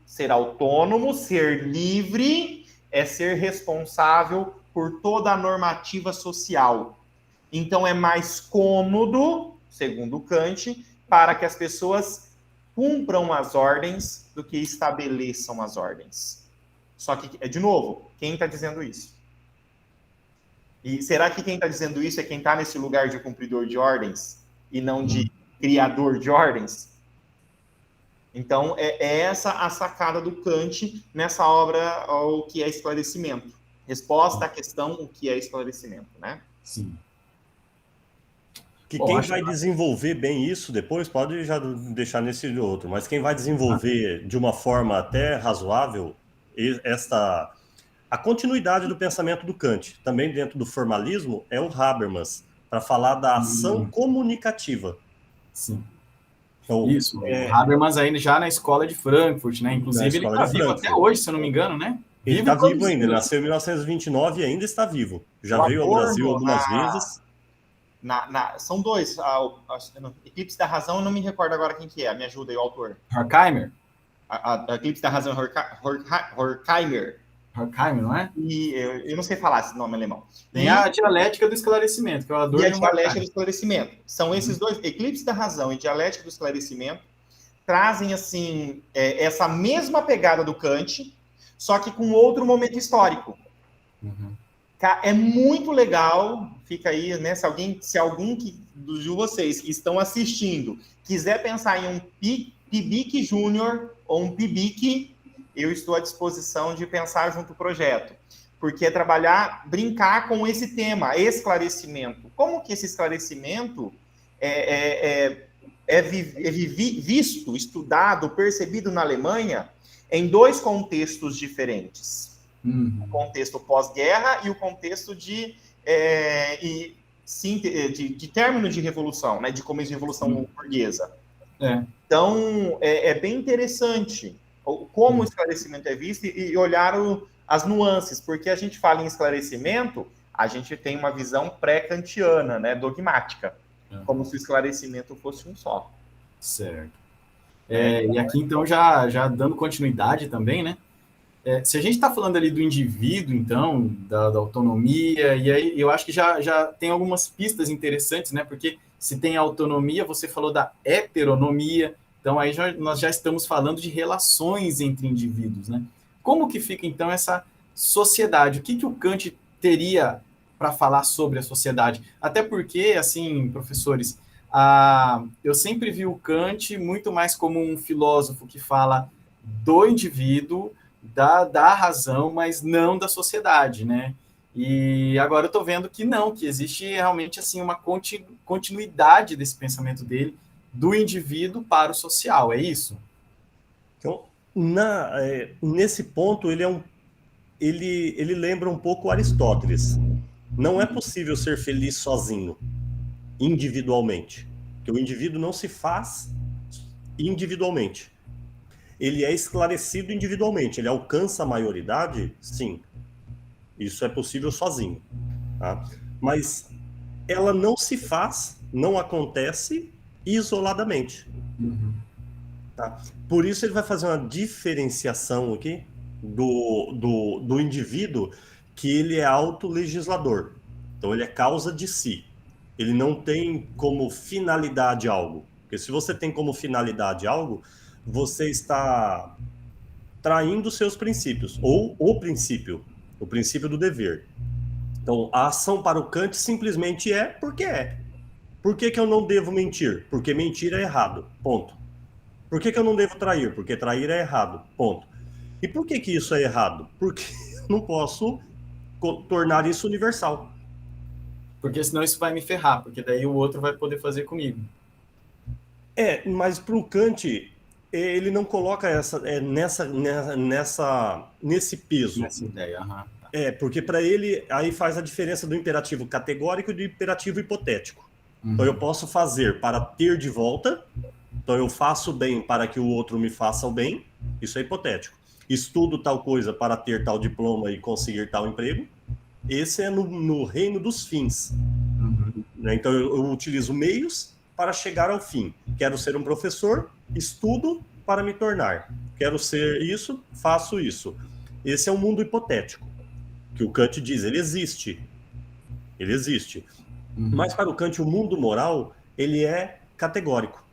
Ser autônomo, ser livre, é ser responsável por toda a normativa social. Então, é mais cômodo, segundo Kant, para que as pessoas cumpram as ordens do que estabeleçam as ordens. Só que, de novo, quem está dizendo isso? E será que quem está dizendo isso é quem está nesse lugar de cumpridor de ordens e não de criador de ordens? Então, é essa a sacada do Kant nessa obra, O que é Esclarecimento. Resposta à questão, o que é esclarecimento, né? Sim. Que quem vai desenvolver bem isso depois pode já deixar nesse outro, mas quem vai desenvolver de uma forma até razoável a continuidade do pensamento do Kant, também dentro do formalismo, é o Habermas, para falar da ação comunicativa. Sim. Então, isso, o Habermas ainda já na escola de Frankfurt, né? Inclusive ele está vivo até hoje, se eu não me engano, né? Ele está vivo ainda, nasceu em 1929 e ainda está vivo. Já veio ao Brasil algumas vezes. São dois. Eclipse da Razão, eu não me recordo agora quem que é. Me ajuda aí, o autor. Horkheimer. Eclipse da Razão, Horkheimer. Horkheimer, não é? E eu não sei falar esse nome alemão. Tem a Dialética do Esclarecimento, que é o Adorno. E a Dialética do Esclarecimento. São esses dois, Eclipse da Razão e Dialética do Esclarecimento, trazem, assim, essa mesma pegada do Kant, só que com outro momento histórico. É muito legal, fica aí, né? Se algum de vocês que estão assistindo quiser pensar em um PIBIC Júnior ou um PIBIC, eu estou à disposição de pensar junto ao projeto. Porque é brincar com esse tema, esclarecimento. Como que esse esclarecimento é visto, estudado, percebido na Alemanha em dois contextos diferentes. O contexto pós-guerra e o contexto de término de revolução, né, de começo de revolução burguesa. Então, é bem interessante como o esclarecimento é visto e olhar as nuances, porque a gente fala em esclarecimento, a gente tem uma visão pré-kantiana, né, dogmática, como se o esclarecimento fosse um só. Certo. E aqui, então, já dando continuidade também, né? Se a gente está falando ali do indivíduo, então, da autonomia, e aí eu acho que já tem algumas pistas interessantes, né? Porque se tem autonomia, você falou da heteronomia, então aí nós já estamos falando de relações entre indivíduos, né? Como que fica, então, essa sociedade? O que o Kant teria para falar sobre a sociedade? Até porque, assim, professores, eu sempre vi o Kant muito mais como um filósofo que fala do indivíduo, da razão, mas não da sociedade, né? E agora eu estou vendo que não, que existe realmente assim uma continuidade desse pensamento dele, do indivíduo para o social, é isso? Então, nesse ponto, ele lembra um pouco Aristóteles. Não é possível ser feliz sozinho, individualmente. Porque o indivíduo não se faz individualmente. Ele é esclarecido individualmente. Ele alcança a maioridade? Sim. Isso é possível sozinho. Tá? Mas ela não se faz, não acontece isoladamente. Tá? Por isso ele vai fazer uma diferenciação aqui do indivíduo, que ele é autolegislador. Então ele é causa de si. Ele não tem como finalidade algo. Porque se você tem como finalidade algo, você está traindo seus princípios, ou o princípio do dever. Então, a ação para o Kant simplesmente é porque é. Por que eu não devo mentir? Porque mentir é errado, ponto. Por que eu não devo trair? Porque trair é errado, ponto. E por que isso é errado? Porque eu não posso tornar isso universal. Porque senão isso vai me ferrar, porque daí o outro vai poder fazer comigo. Mas para o Kant, ele não coloca nesse peso. Nessa ideia, porque para ele, aí faz a diferença do imperativo categórico e do imperativo hipotético. Então eu posso fazer para ter de volta, então eu faço bem para que o outro me faça o bem, isso é hipotético. Estudo tal coisa para ter tal diploma e conseguir tal emprego, esse é no reino dos fins. Então eu utilizo meios para chegar ao fim. Quero ser um professor, estudo para me tornar. Quero ser isso, faço isso. Esse é um mundo hipotético, que o Kant diz, ele existe. Ele existe. Mas para o Kant, o mundo moral, ele é categórico.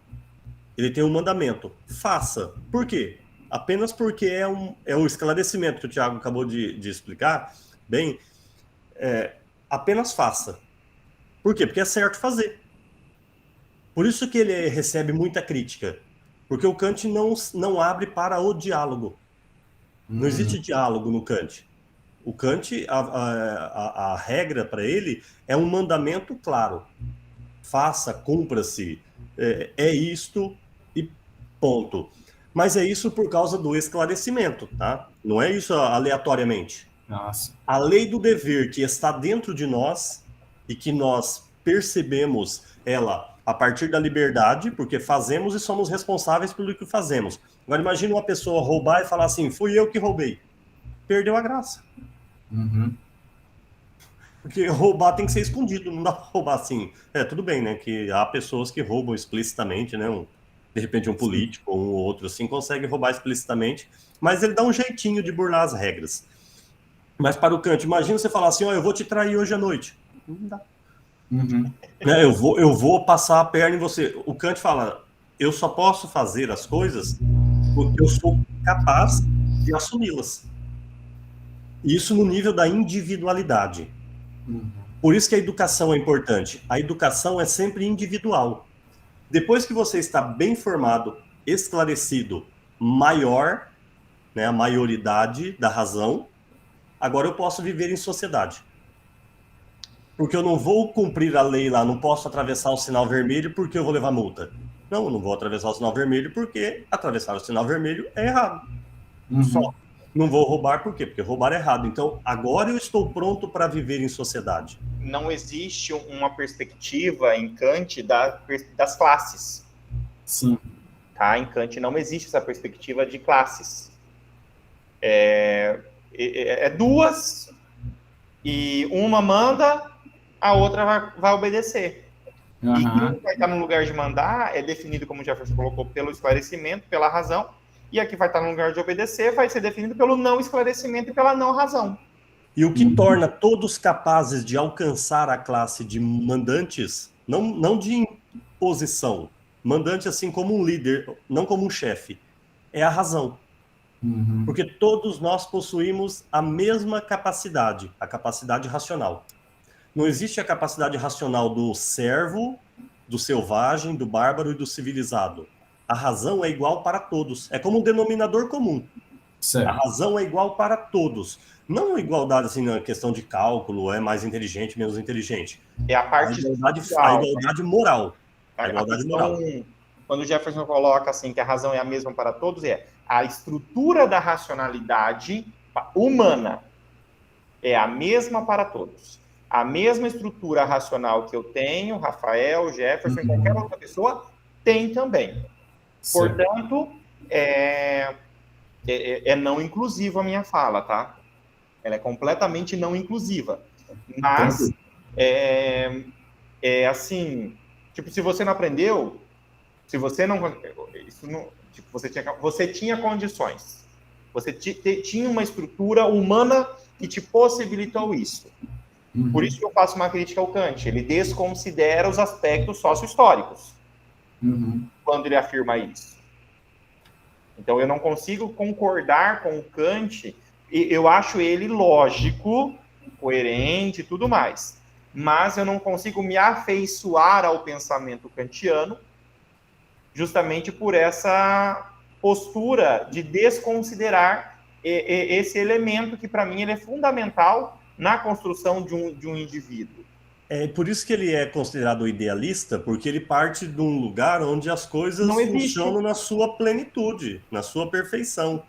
Ele tem um mandamento. Faça. Por quê? Apenas porque é um esclarecimento que o Tiago acabou de explicar. Bem, apenas faça. Por quê? Porque é certo fazer. Por isso que ele recebe muita crítica. Porque o Kant não abre para o diálogo. Não existe diálogo no Kant. O Kant, a regra para ele é um mandamento claro. Faça, cumpra-se, é isto e ponto. Mas é isso por causa do esclarecimento, tá? Não é isso aleatoriamente. Nossa. A lei do dever que está dentro de nós e que nós percebemos ela a partir da liberdade, porque fazemos e somos responsáveis pelo que fazemos. Agora imagine uma pessoa roubar e falar assim, fui eu que roubei. Perdeu a graça. Porque roubar tem que ser escondido, não dá pra roubar assim. Tudo bem, né? Que há pessoas que roubam explicitamente, né? De repente um político ou um outro assim consegue roubar explicitamente, mas ele dá um jeitinho de burlar as regras. Mas para o Kant, imagina você falar assim, eu vou te trair hoje à noite. Não dá. Eu vou passar a perna em você. O Kant fala, eu só posso fazer as coisas porque eu sou capaz de assumi-las. Isso no nível da individualidade. Por isso que a educação é importante. A educação é sempre individual. Depois que você está bem formado, esclarecido, maior, né, a maioridade da razão, agora eu posso viver em sociedade. Porque eu não vou cumprir a lei lá, não posso atravessar o sinal vermelho porque eu vou levar multa. Não, eu não vou atravessar o sinal vermelho porque atravessar o sinal vermelho é errado. Só. Não vou roubar por quê? Porque roubar é errado. Então, agora eu estou pronto para viver em sociedade. Não existe uma perspectiva em Kant das classes. Sim. Tá? Em Kant não existe essa perspectiva de classes. É duas, e uma manda, a outra vai obedecer. E quem vai estar no lugar de mandar é definido, como o Jefferson colocou, pelo esclarecimento, pela razão, e a que vai estar no lugar de obedecer vai ser definido pelo não esclarecimento e pela não razão. E o que torna todos capazes de alcançar a classe de mandantes, não de imposição, mandante assim como um líder, não como um chefe, é a razão. Porque todos nós possuímos a mesma capacidade, a capacidade racional. Não existe a capacidade racional do servo, do selvagem, do bárbaro e do civilizado. A razão é igual para todos. É como um denominador comum. Certo. A razão é igual para todos. Não igualdade assim na questão de cálculo, é mais inteligente, menos inteligente. É a parte a igualdade moral. A igualdade moral. Quando o Jefferson coloca assim que a razão é a mesma para todos, a estrutura da racionalidade humana é a mesma para todos. A mesma estrutura racional que eu tenho, Rafael, Jefferson, qualquer outra pessoa, tem também. Certo. Portanto, é não inclusiva a minha fala, tá? Ela é completamente não inclusiva. Mas, assim, tipo, se você não aprendeu, se você não... Tipo, você tinha condições. Você tinha uma estrutura humana que te possibilitou isso. Por isso que eu faço uma crítica ao Kant. Ele desconsidera os aspectos sócio-históricos quando ele afirma isso. Então, eu não consigo concordar com o Kant, eu acho ele lógico, coerente e tudo mais, mas eu não consigo me afeiçoar ao pensamento kantiano justamente por essa postura de desconsiderar esse elemento que, para mim, ele é fundamental na construção de um indivíduo. É por isso que ele é considerado idealista, porque ele parte de um lugar onde as coisas funcionam na sua plenitude, na sua perfeição.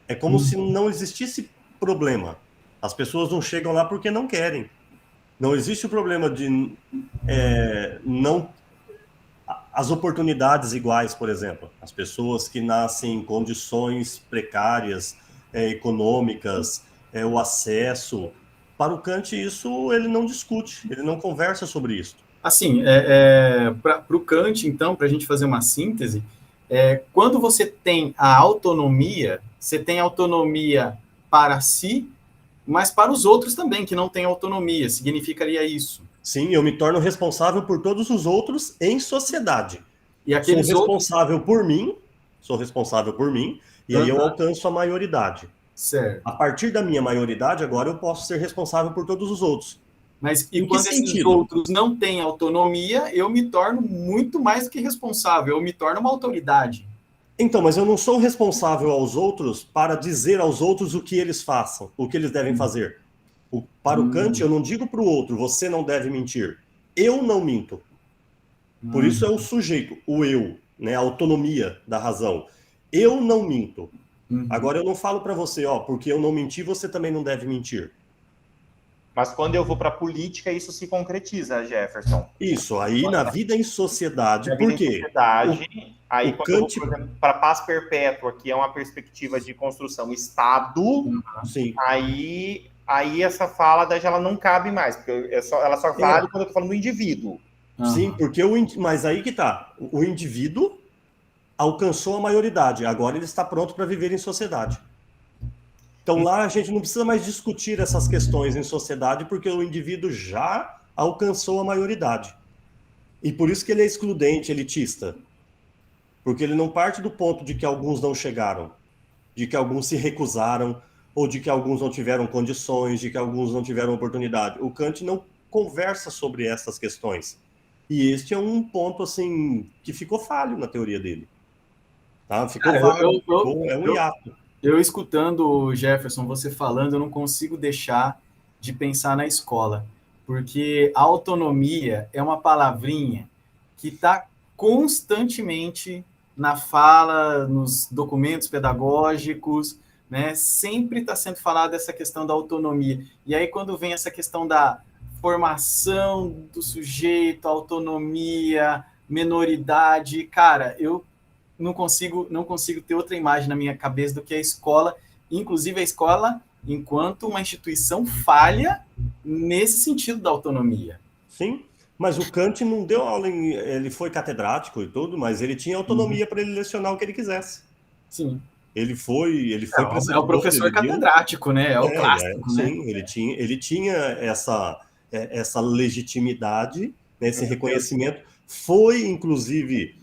É como se não existisse problema. As pessoas não chegam lá porque não querem. Não existe o problema de não as oportunidades iguais, por exemplo. As pessoas que nascem em condições precárias, econômicas, o acesso. Para o Kant, isso ele não discute, ele não conversa sobre isso. Assim, para o Kant, então, para a gente fazer uma síntese, quando você tem a autonomia, você tem autonomia para si, mas para os outros também, que não têm autonomia. Significaria isso? Sim, eu me torno responsável por todos os outros em sociedade. E aqueles sou responsável por mim, e aí eu alcanço a maioridade. Certo. A partir da minha maioridade, agora eu posso ser responsável por todos os outros. Mas e quando esses outros não têm autonomia, eu me torno muito mais do que responsável, eu me torno uma autoridade. Então, mas eu não sou responsável aos outros para dizer aos outros o que eles façam, o que eles devem fazer. Para o Kant, eu não digo para o outro, você não deve mentir. Eu não minto. Por isso é o sujeito, o eu, né, a autonomia da razão. Eu não minto. Agora eu não falo para você, porque eu não menti, você também não deve mentir. Mas quando eu vou para a política, isso se concretiza, Jefferson. Isso, aí na vida em sociedade, por quê? Aí quando Kant... eu vou, por exemplo, para a paz perpétua, que é uma perspectiva de construção Estado, sim. Aí essa fala ela não cabe mais, porque ela só vale quando eu estou falando do indivíduo. Sim, porque mas aí que tá, o indivíduo alcançou a maioridade, agora ele está pronto para viver em sociedade. Então lá a gente não precisa mais discutir essas questões em sociedade, porque o indivíduo já alcançou a maioridade. E por isso que ele é excludente, elitista. Porque ele não parte do ponto de que alguns não chegaram, de que alguns se recusaram, ou de que alguns não tiveram condições, de que alguns não tiveram oportunidade. O Kant não conversa sobre essas questões. E este é um ponto, assim, que ficou falho na teoria dele. Tá? Ficou vago, é um hiato. Eu escutando o Jefferson, você falando, eu não consigo deixar de pensar na escola, porque a autonomia é uma palavrinha que está constantemente na fala, nos documentos pedagógicos, né? Sempre está sendo falada essa questão da autonomia. E aí, quando vem essa questão da formação do sujeito, autonomia, menoridade, cara, eu não consigo ter outra imagem na minha cabeça do que a escola, inclusive a escola enquanto uma instituição falha nesse sentido da autonomia. Sim, mas o Kant não deu aula, ele foi catedrático e tudo, mas ele tinha autonomia para ele lecionar o que ele quisesse. Sim. Ele foi é o professor catedrático, né? É o clássico, né? Sim, ele tinha essa legitimidade, esse reconhecimento. Foi, inclusive,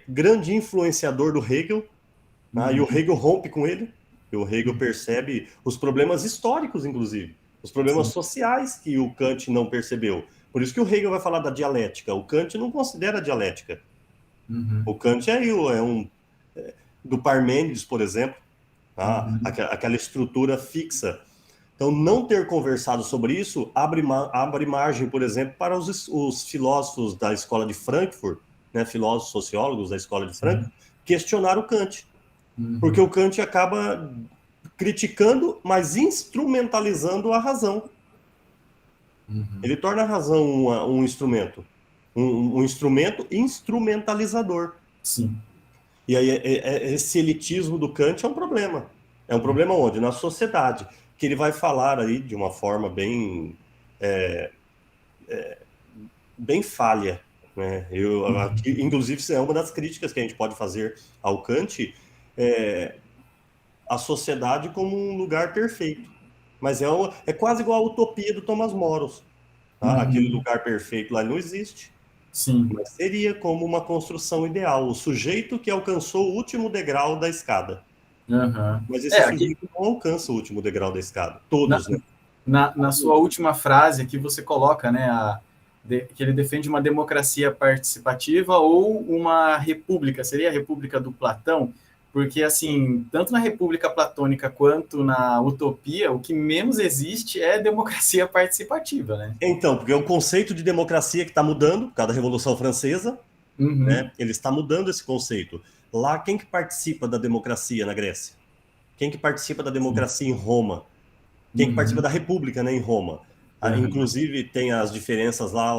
grande influenciador do Hegel, e o Hegel rompe com ele, e o Hegel percebe os problemas históricos, inclusive, os problemas sociais que o Kant não percebeu. Por isso que o Hegel vai falar da dialética. O Kant não considera a dialética. O Kant do Parmênides, por exemplo, aquela estrutura fixa. Então, não ter conversado sobre isso abre margem, por exemplo, para os filósofos da escola de Frankfurt, né, filósofos sociólogos da escola de Frankfurt, questionar o Kant. Porque o Kant acaba criticando, mas instrumentalizando a razão. Ele torna a razão um instrumento. Um instrumento instrumentalizador. Sim. E aí, esse elitismo do Kant é um problema. É um problema onde? Na sociedade. Que ele vai falar aí de uma forma bem falha. Né? Inclusive, isso é uma das críticas que a gente pode fazer ao Kant, a sociedade como um lugar perfeito. Mas é quase igual a utopia do Thomas Moros. Tá? Aquele lugar perfeito lá não existe. Sim. Mas seria como uma construção ideal, o sujeito que alcançou o último degrau da escada. Uhum. Mas esse Aqui, sujeito não alcança o último degrau da escada. na, Todos, né? na sua última frase aqui você coloca, né, que ele defende uma democracia participativa ou uma república, seria a república do Platão? Porque, assim, tanto na república platônica quanto na utopia, o que menos existe é democracia participativa, né? Então, porque é o conceito de democracia que está mudando, por causa da Revolução Francesa, né? Ele está mudando esse conceito. Lá, quem que participa da democracia na Grécia? Quem que participa da democracia em Roma? Quem que participa da república, né, em Roma? Inclusive, tem as diferenças lá,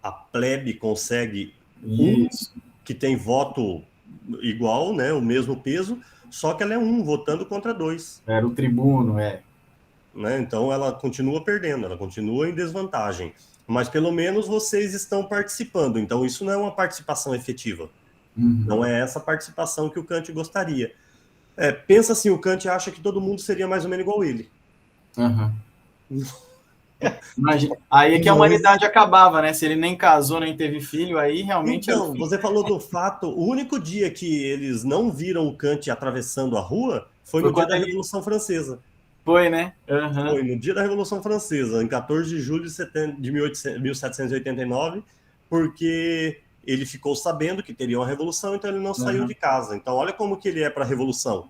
a plebe consegue Isso. que tem voto igual, né, o mesmo peso, só que ela é votando contra 2. Era o tribuno, Né? Então ela continua perdendo, ela continua em desvantagem. Mas pelo menos vocês estão participando. Então isso não é uma participação efetiva. Não é essa participação que o Kant gostaria. Pensa assim, o Kant acha que todo mundo seria mais ou menos igual ele. Imagina. Aí é que a humanidade acabava, né? Se ele nem casou, nem teve filho, aí realmente... Então, você falou do fato, o único dia que eles não viram o Kant atravessando a rua foi no dia da Revolução Francesa. Foi, né? Foi no dia da Revolução Francesa, em 14 de julho de 1789, porque ele ficou sabendo que teria uma revolução, então ele não saiu de casa. Então, olha como que ele é para a revolução.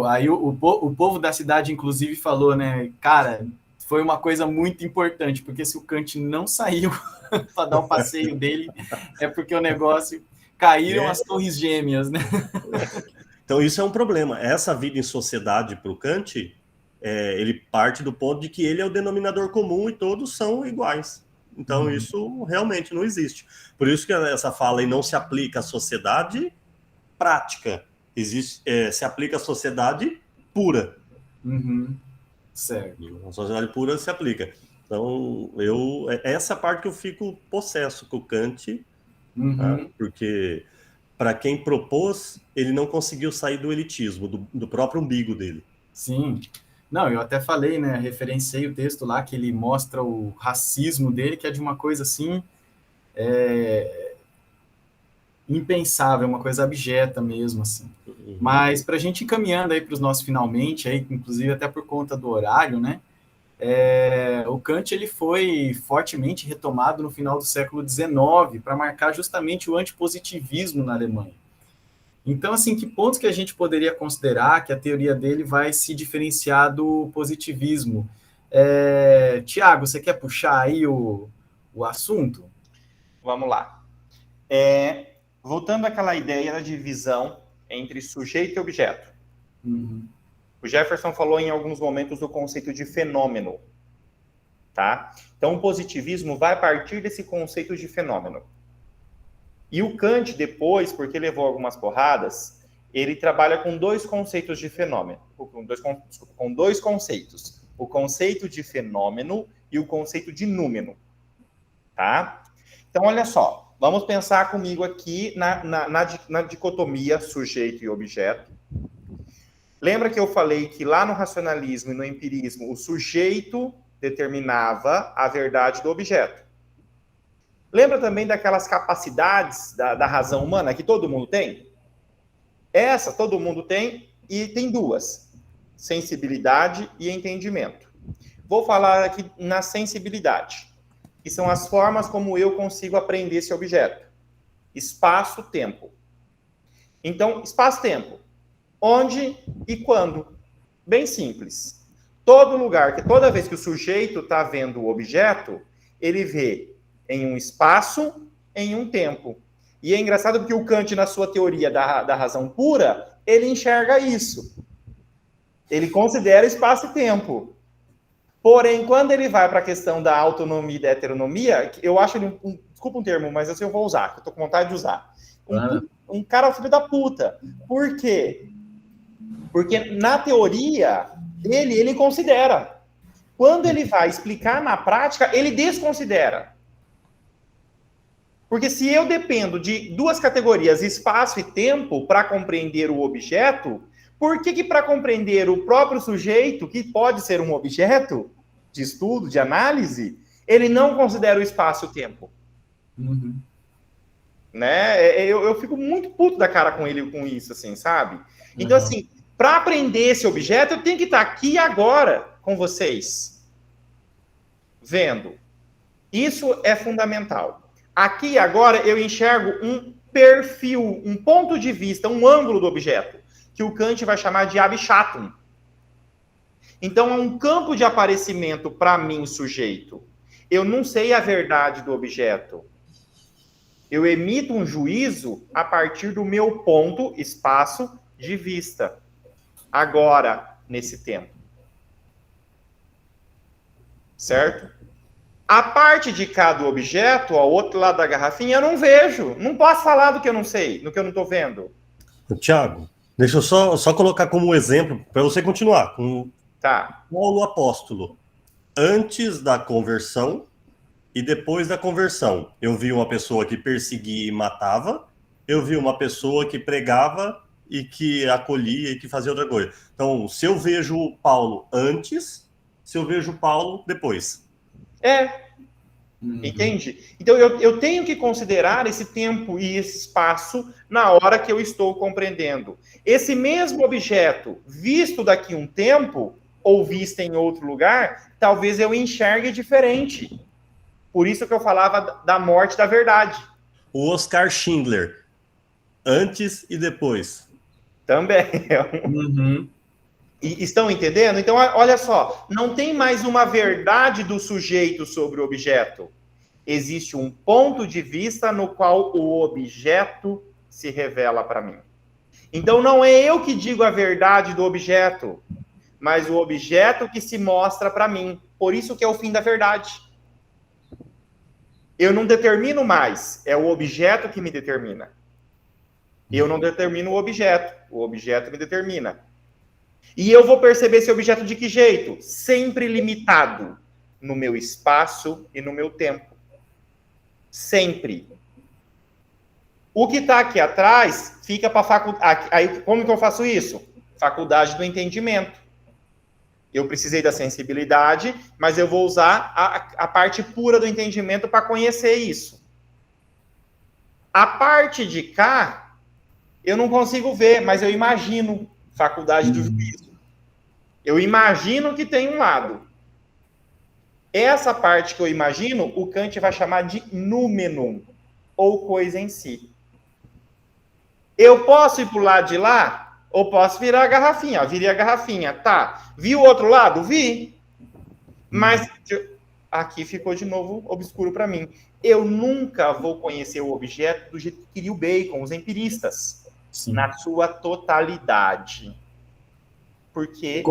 Aí o povo da cidade, inclusive, falou, né? Cara, foi uma coisa muito importante, porque se o Kant não saiu para dar o passeio dele, é porque o negócio... Caíram as torres gêmeas, né? Então, isso é um problema. Essa vida em sociedade para o Kant... ele parte do ponto de que ele é o denominador comum e todos são iguais. Então, isso realmente não existe. Por isso que essa fala aí não se aplica à sociedade prática. Se aplica à sociedade pura. Certo. A sociedade pura se aplica. Então, essa parte que eu fico possesso com o Kant, tá? Porque para quem propôs, ele não conseguiu sair do elitismo, do próprio umbigo dele. Sim. Não, eu até falei, né, referenciei o texto lá que ele mostra o racismo dele, que é de uma coisa assim, impensável, uma coisa abjeta mesmo, assim. Mas para a gente ir caminhando aí para os nossos finalmente, aí, inclusive até por conta do horário, né, o Kant ele foi fortemente retomado no final do século XIX para marcar justamente o antipositivismo na Alemanha. Então, assim, que pontos que a gente poderia considerar que a teoria dele vai se diferenciar do positivismo? Tiago, você quer puxar aí o assunto? Vamos lá. Voltando àquela ideia da divisão entre sujeito e objeto. O Jefferson falou em alguns momentos do conceito de fenômeno. Tá? Então, o positivismo vai partir desse conceito de fenômeno. E o Kant, depois, porque levou algumas porradas, ele trabalha com 2 conceitos de fenômeno. Com dois conceitos. O conceito de fenômeno e o conceito de númeno. Tá? Então, olha só. Vamos pensar comigo aqui na dicotomia sujeito e objeto. Lembra que eu falei que lá no racionalismo e no empirismo, o sujeito determinava a verdade do objeto. Lembra também daquelas capacidades da razão humana que todo mundo tem? Essa todo mundo tem e tem 2. Sensibilidade e entendimento. Vou falar aqui na sensibilidade, que são as formas como eu consigo aprender esse objeto. Espaço-tempo. Então, espaço-tempo. Onde e quando? Bem simples. Todo lugar, toda vez que o sujeito está vendo o objeto, ele vê em um espaço, em um tempo. E é engraçado porque o Kant, na sua teoria da razão pura, ele enxerga isso. Ele considera espaço e tempo. Porém, quando ele vai para a questão da autonomia e da heteronomia, eu acho ele, desculpa um termo, mas esse eu vou usar, que eu estou com vontade de usar. Um cara filho da puta. Por quê? Porque na teoria, ele considera. Quando ele vai explicar na prática, ele desconsidera. Porque se eu dependo de 2 categorias, espaço e tempo, para compreender o objeto, por que para compreender o próprio sujeito, que pode ser um objeto de estudo, de análise, ele não considera o espaço e o tempo? Uhum. Né? Eu fico muito puto da cara com ele com isso, assim, sabe? Então, assim, para aprender esse objeto, eu tenho que estar aqui agora com vocês, vendo. Isso é fundamental. Aqui agora eu enxergo um perfil, um ponto de vista, um ângulo do objeto, que o Kant vai chamar de habichatum. Então, é um campo de aparecimento para mim, sujeito. Eu não sei a verdade do objeto. Eu emito um juízo a partir do meu ponto, espaço de vista. Agora, nesse tempo. Certo? A parte de cá do objeto, ao outro lado da garrafinha, eu não vejo. Não posso falar do que eu não sei, do que eu não estou vendo. Tiago, deixa eu só colocar como exemplo, para você continuar, com Tá. Paulo Apóstolo. Antes da conversão e depois da conversão. Eu vi uma pessoa que perseguia e matava, eu vi uma pessoa que pregava e que acolhia e que fazia outra coisa. Então, se eu vejo o Paulo antes, se eu vejo o Paulo depois. Entende? Então, eu tenho que considerar esse tempo e esse espaço na hora que eu estou compreendendo. Esse mesmo objeto, visto daqui um tempo, ou visto em outro lugar, talvez eu enxergue diferente. Por isso que eu falava da morte da verdade. O Oscar Schindler, antes e depois. Também. Uhum. E estão entendendo? Então, olha só, não tem mais uma verdade do sujeito sobre o objeto. Existe um ponto de vista no qual o objeto se revela para mim. Então, não é eu que digo a verdade do objeto, mas o objeto que se mostra para mim. Por isso que é o fim da verdade. Eu não determino mais, é o objeto que me determina. Eu não determino o objeto me determina. E eu vou perceber esse objeto de que jeito? Sempre limitado no meu espaço e no meu tempo. Sempre. O que está aqui atrás fica para a faculdade. Aí, como que eu faço isso? Faculdade do entendimento. Eu precisei da sensibilidade, mas eu vou usar a parte pura do entendimento para conhecer isso. A parte de cá, eu não consigo ver, mas eu imagino. Faculdade do juízo. Eu imagino que tem um lado. Essa parte que eu imagino, o Kant vai chamar de noumenon, ou coisa em si. Eu posso ir para o lado de lá, ou posso virar a garrafinha. Virei a garrafinha, tá. Vi o outro lado? Vi. Mas aqui ficou de novo obscuro para mim. Eu nunca vou conhecer o objeto do jeito que queria o Bacon, os empiristas. Sim. Na sua totalidade. Porque...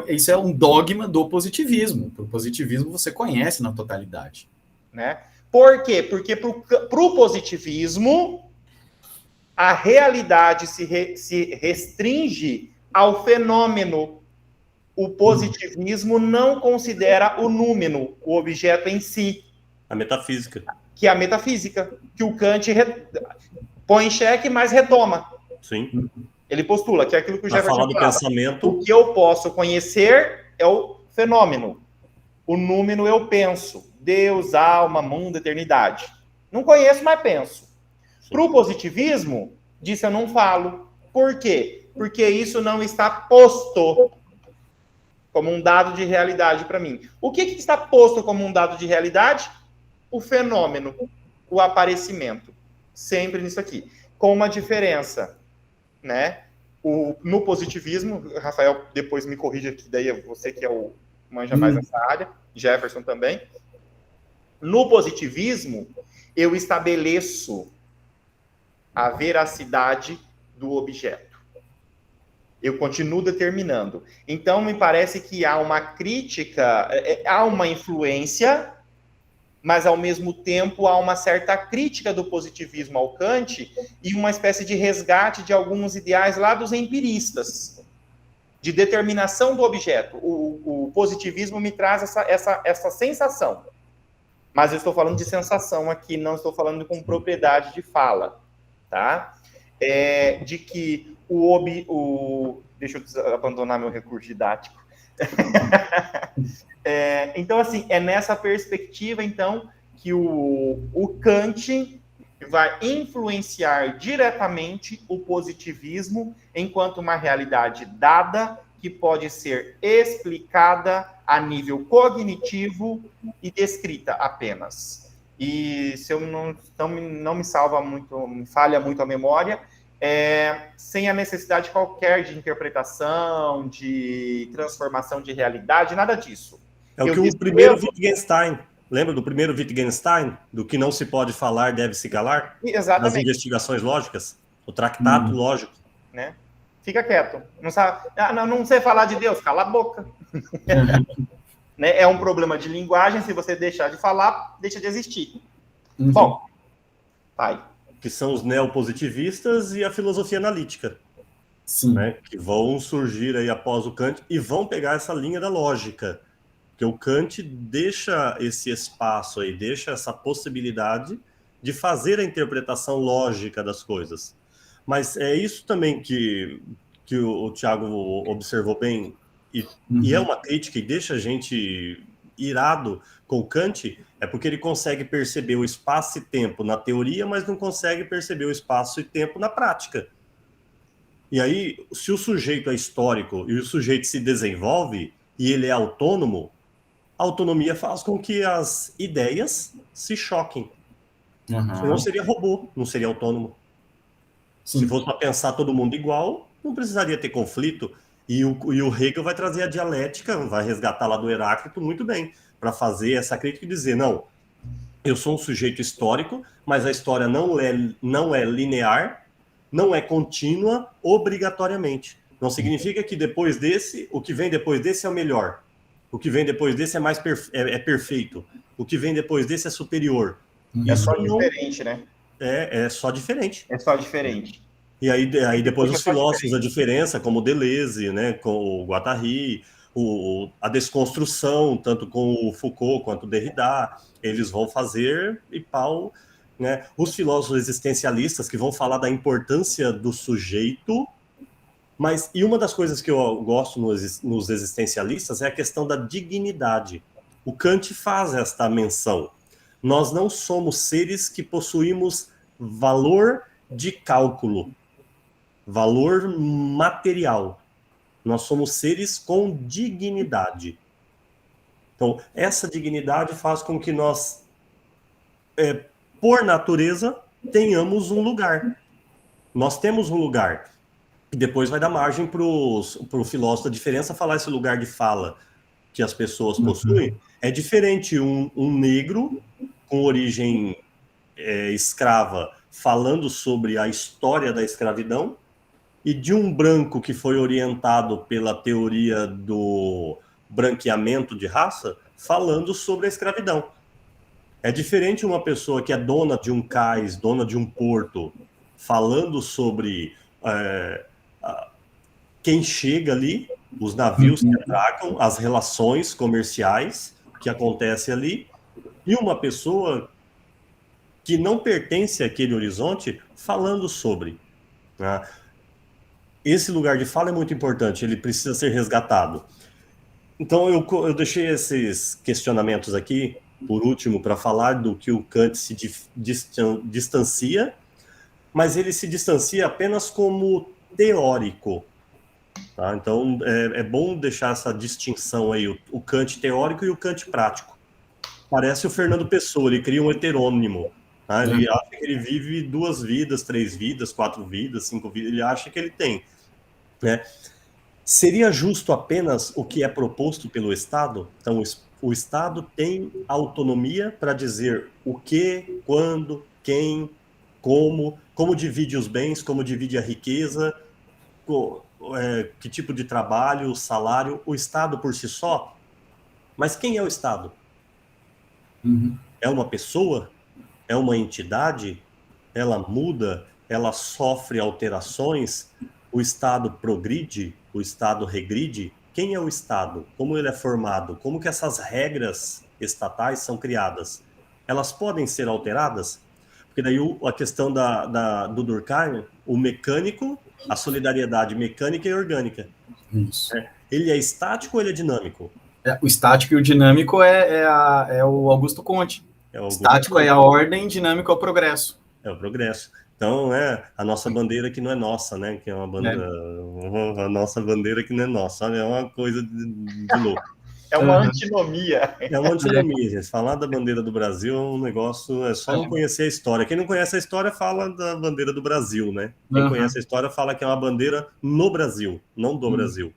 isso é um dogma do positivismo. O positivismo você conhece na totalidade. Né? Por quê? Porque para o positivismo, a realidade se restringe ao fenômeno. O positivismo não considera o númeno, o objeto em si. A metafísica. Que é a metafísica, que o Kant põe em xeque, mas retoma. Sim. Ele postula que é aquilo que o Jefferson falava. Pensamento. O que eu posso conhecer é o fenômeno. O número eu penso. Deus, alma, mundo, eternidade. Não conheço, mas penso. Para o positivismo, disso eu não falo. Por quê? Porque isso não está posto como um dado de realidade para mim. O que está posto como um dado de realidade? O fenômeno, o aparecimento. Sempre nisso aqui. Com uma diferença, né? No positivismo, Rafael depois me corrige aqui, daí é você que é o manja mais nessa área, Jefferson também. No positivismo, eu estabeleço a veracidade do objeto. Eu continuo determinando. Então, me parece que há uma crítica, há uma influência, mas, ao mesmo tempo, há uma certa crítica do positivismo ao Kant e uma espécie de resgate de alguns ideais lá dos empiristas, de determinação do objeto. O positivismo me traz essa sensação. Mas eu estou falando de sensação aqui, não estou falando com propriedade de fala. Tá? De que deixa eu abandonar meu recurso didático. Então, assim, é nessa perspectiva, então, que o Kant vai influenciar diretamente o positivismo enquanto uma realidade dada que pode ser explicada a nível cognitivo e descrita apenas. E se eu não me salva muito, me falha muito a memória, sem a necessidade qualquer de interpretação, de transformação de realidade, nada disso. É o que o primeiro Wittgenstein, lembra do primeiro Wittgenstein, do que não se pode falar deve se calar? Exatamente. Das investigações lógicas, o tractato lógico. Né? Fica quieto. Não sei falar de Deus, cala a boca. Né? É um problema de linguagem, se você deixar de falar, deixa de existir. Bom, vai. Que são os neopositivistas e a filosofia analítica. Sim. Né? Que vão surgir aí após o Kant e vão pegar essa linha da lógica. Porque o Kant deixa esse espaço aí, deixa essa possibilidade de fazer a interpretação lógica das coisas. Mas é isso também que o Thiago observou bem, e é uma crítica e deixa a gente irado com o Kant, é porque ele consegue perceber o espaço e tempo na teoria, mas não consegue perceber o espaço e tempo na prática. E aí, se o sujeito é histórico e o sujeito se desenvolve e ele é autônomo, a autonomia faz com que as ideias se choquem. Senão seria robô, não seria autônomo. Sim. Se fosse para pensar todo mundo igual, não precisaria ter conflito. E o Hegel vai trazer a dialética, vai resgatar lá do Heráclito muito bem, para fazer essa crítica e dizer, não, eu sou um sujeito histórico, mas a história não é linear, não é contínua obrigatoriamente. Não significa que depois desse, o que vem depois desse é o melhor. O que vem depois desse é mais perfeito. O que vem depois desse é superior. É só diferente, né? É só diferente. É só diferente. E aí depois os filósofos da diferença, como Deleuze, né, com o Guattari, a desconstrução, tanto com o Foucault quanto o Derrida, eles vão fazer e pau, né? Os filósofos existencialistas que vão falar da importância do sujeito, e uma das coisas que eu gosto nos existencialistas é a questão da dignidade. O Kant faz esta menção. Nós não somos seres que possuímos valor de cálculo, valor material. Nós somos seres com dignidade. Então, essa dignidade faz com que nós, por natureza, tenhamos um lugar. Nós temos um lugar. E depois vai dar margem para o filósofo da diferença falar esse lugar de fala que as pessoas possuem. É diferente um negro com origem escrava falando sobre a história da escravidão e de um branco que foi orientado pela teoria do branqueamento de raça falando sobre a escravidão. É diferente uma pessoa que é dona de um cais, dona de um porto, falando sobre quem chega ali, os navios que atracam, as relações comerciais que acontecem ali, e uma pessoa que não pertence àquele horizonte falando sobre. Né? Esse lugar de fala é muito importante, ele precisa ser resgatado. Então eu deixei esses questionamentos aqui, por último, para falar do que o Kant se distancia, mas ele se distancia apenas como teórico. Tá? Então é bom deixar essa distinção aí, o Kant teórico e o Kant prático. Parece o Fernando Pessoa, ele cria um heterônimo. Tá? Ele acha que ele vive 2 vidas, 3 vidas, 4 vidas, 5 vidas, ele acha que ele tem. Né? Seria justo apenas o que é proposto pelo Estado? Então, o Estado tem autonomia para dizer o que, quando, quem, como divide os bens, como divide a riqueza, que tipo de trabalho, salário, o Estado por si só. Mas quem é o Estado? É uma pessoa? É uma entidade? Ela muda? Ela sofre alterações? O Estado progride? O Estado regride? Quem é o Estado? Como ele é formado? Como que essas regras estatais são criadas? Elas podem ser alteradas? Porque daí a questão do Durkheim, o mecânico, a solidariedade mecânica e orgânica. Isso. Ele é estático ou ele é dinâmico? O estático e o dinâmico é o Augusto Comte. Estático é a ordem, dinâmico é o progresso. É o progresso. Então, a nossa bandeira que não é nossa, né? Que é uma bandeira, a nossa bandeira que não é nossa. É uma coisa de louco. É uma antinomia. É uma antinomia, gente. Falar da bandeira do Brasil é um negócio, é só não conhecer a história. Quem não conhece a história fala da bandeira do Brasil, né? Quem conhece a história fala que é uma bandeira no Brasil, não do Brasil.